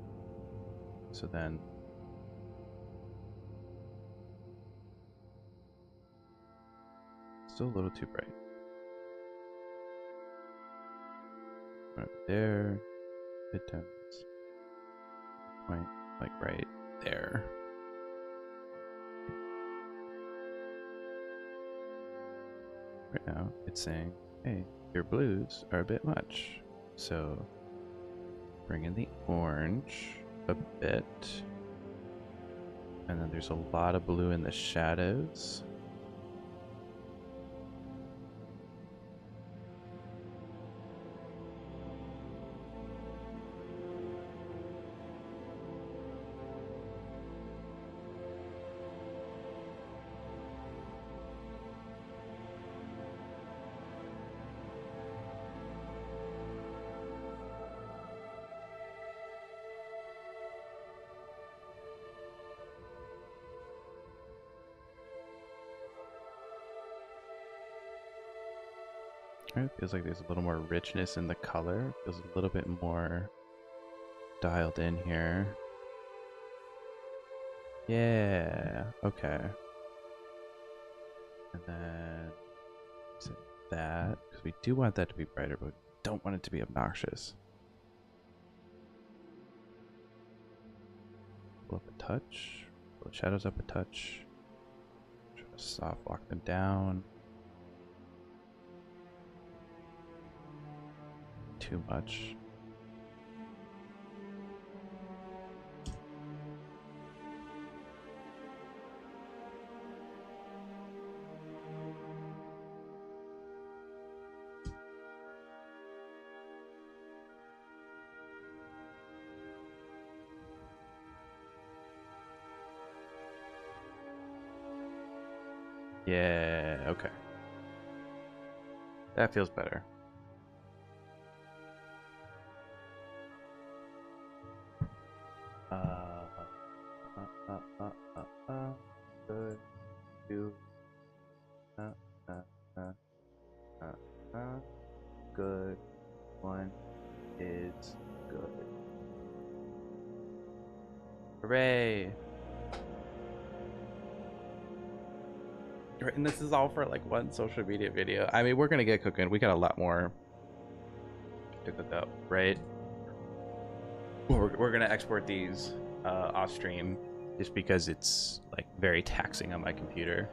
So then, still a little too bright. Right there, midtones, point like right there. Right now, it's saying, "Hey, your blues are a bit much." So, bring in the orange a bit, and then there's a lot of blue in the shadows. It feels like there's a little more richness in the color. It feels a little bit more dialed in here. Yeah, okay. And then set that, because we do want that to be brighter, but we don't want it to be obnoxious. Pull up a touch, pull the shadows up a touch. Try to soft lock them down. Too much. Yeah, okay. That feels better. Good. Do. Good. One is good. Hooray! And this is all for like one social media video. I mean, we're gonna get cooking. We got a lot more to cook up, right? We're gonna export these off stream just because it's like very taxing on my computer.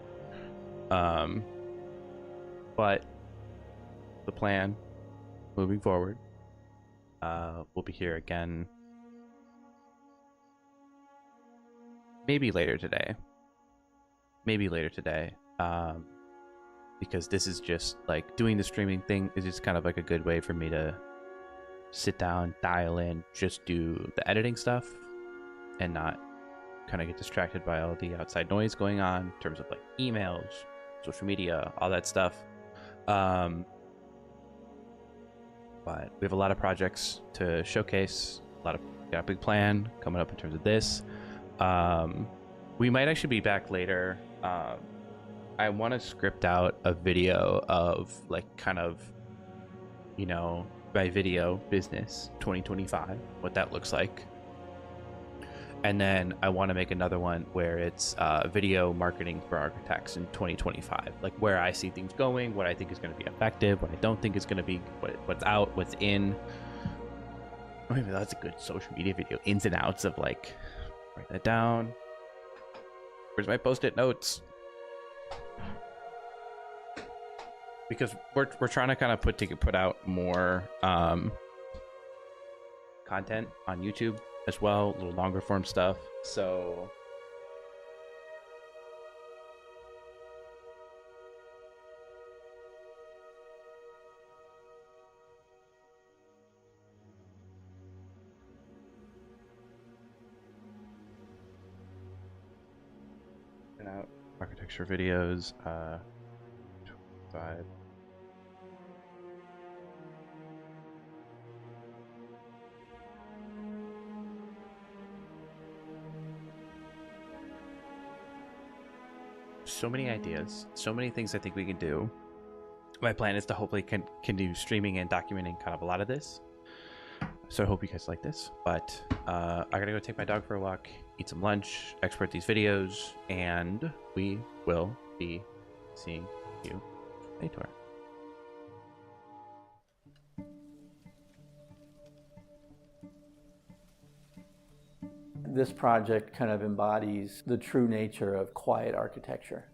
But the plan moving forward, we'll be here again maybe later today. because this is just like doing the streaming thing is just kind of like a good way for me to sit down, dial in, just do the editing stuff and not kind of get distracted by all the outside noise going on in terms of like emails, social media, all that stuff. But we have a lot of projects to showcase, got a big plan coming up in terms of this. We might actually be back later. I want to script out a video of like kind of, you know, my video business 2025, what that looks like. And then I want to make another one where it's video marketing for architects in 2025, like where I see things going, what I think is going to be effective, what I don't think is going to be, what's out, what's in. Oh, maybe that's a good social media video, ins and outs of like, write that down. Where's my post-it notes? Because we're trying to kind of put out more content on YouTube as well, a little longer form stuff. So out architecture videos, 5. So many ideas, so many things I think we can do. My plan is to hopefully can do streaming and documenting kind of a lot of this. So I hope you guys like this. But I gotta go take my dog for a walk, eat some lunch, export these videos, and we will be seeing you later. This project kind of embodies the true nature of quiet architecture.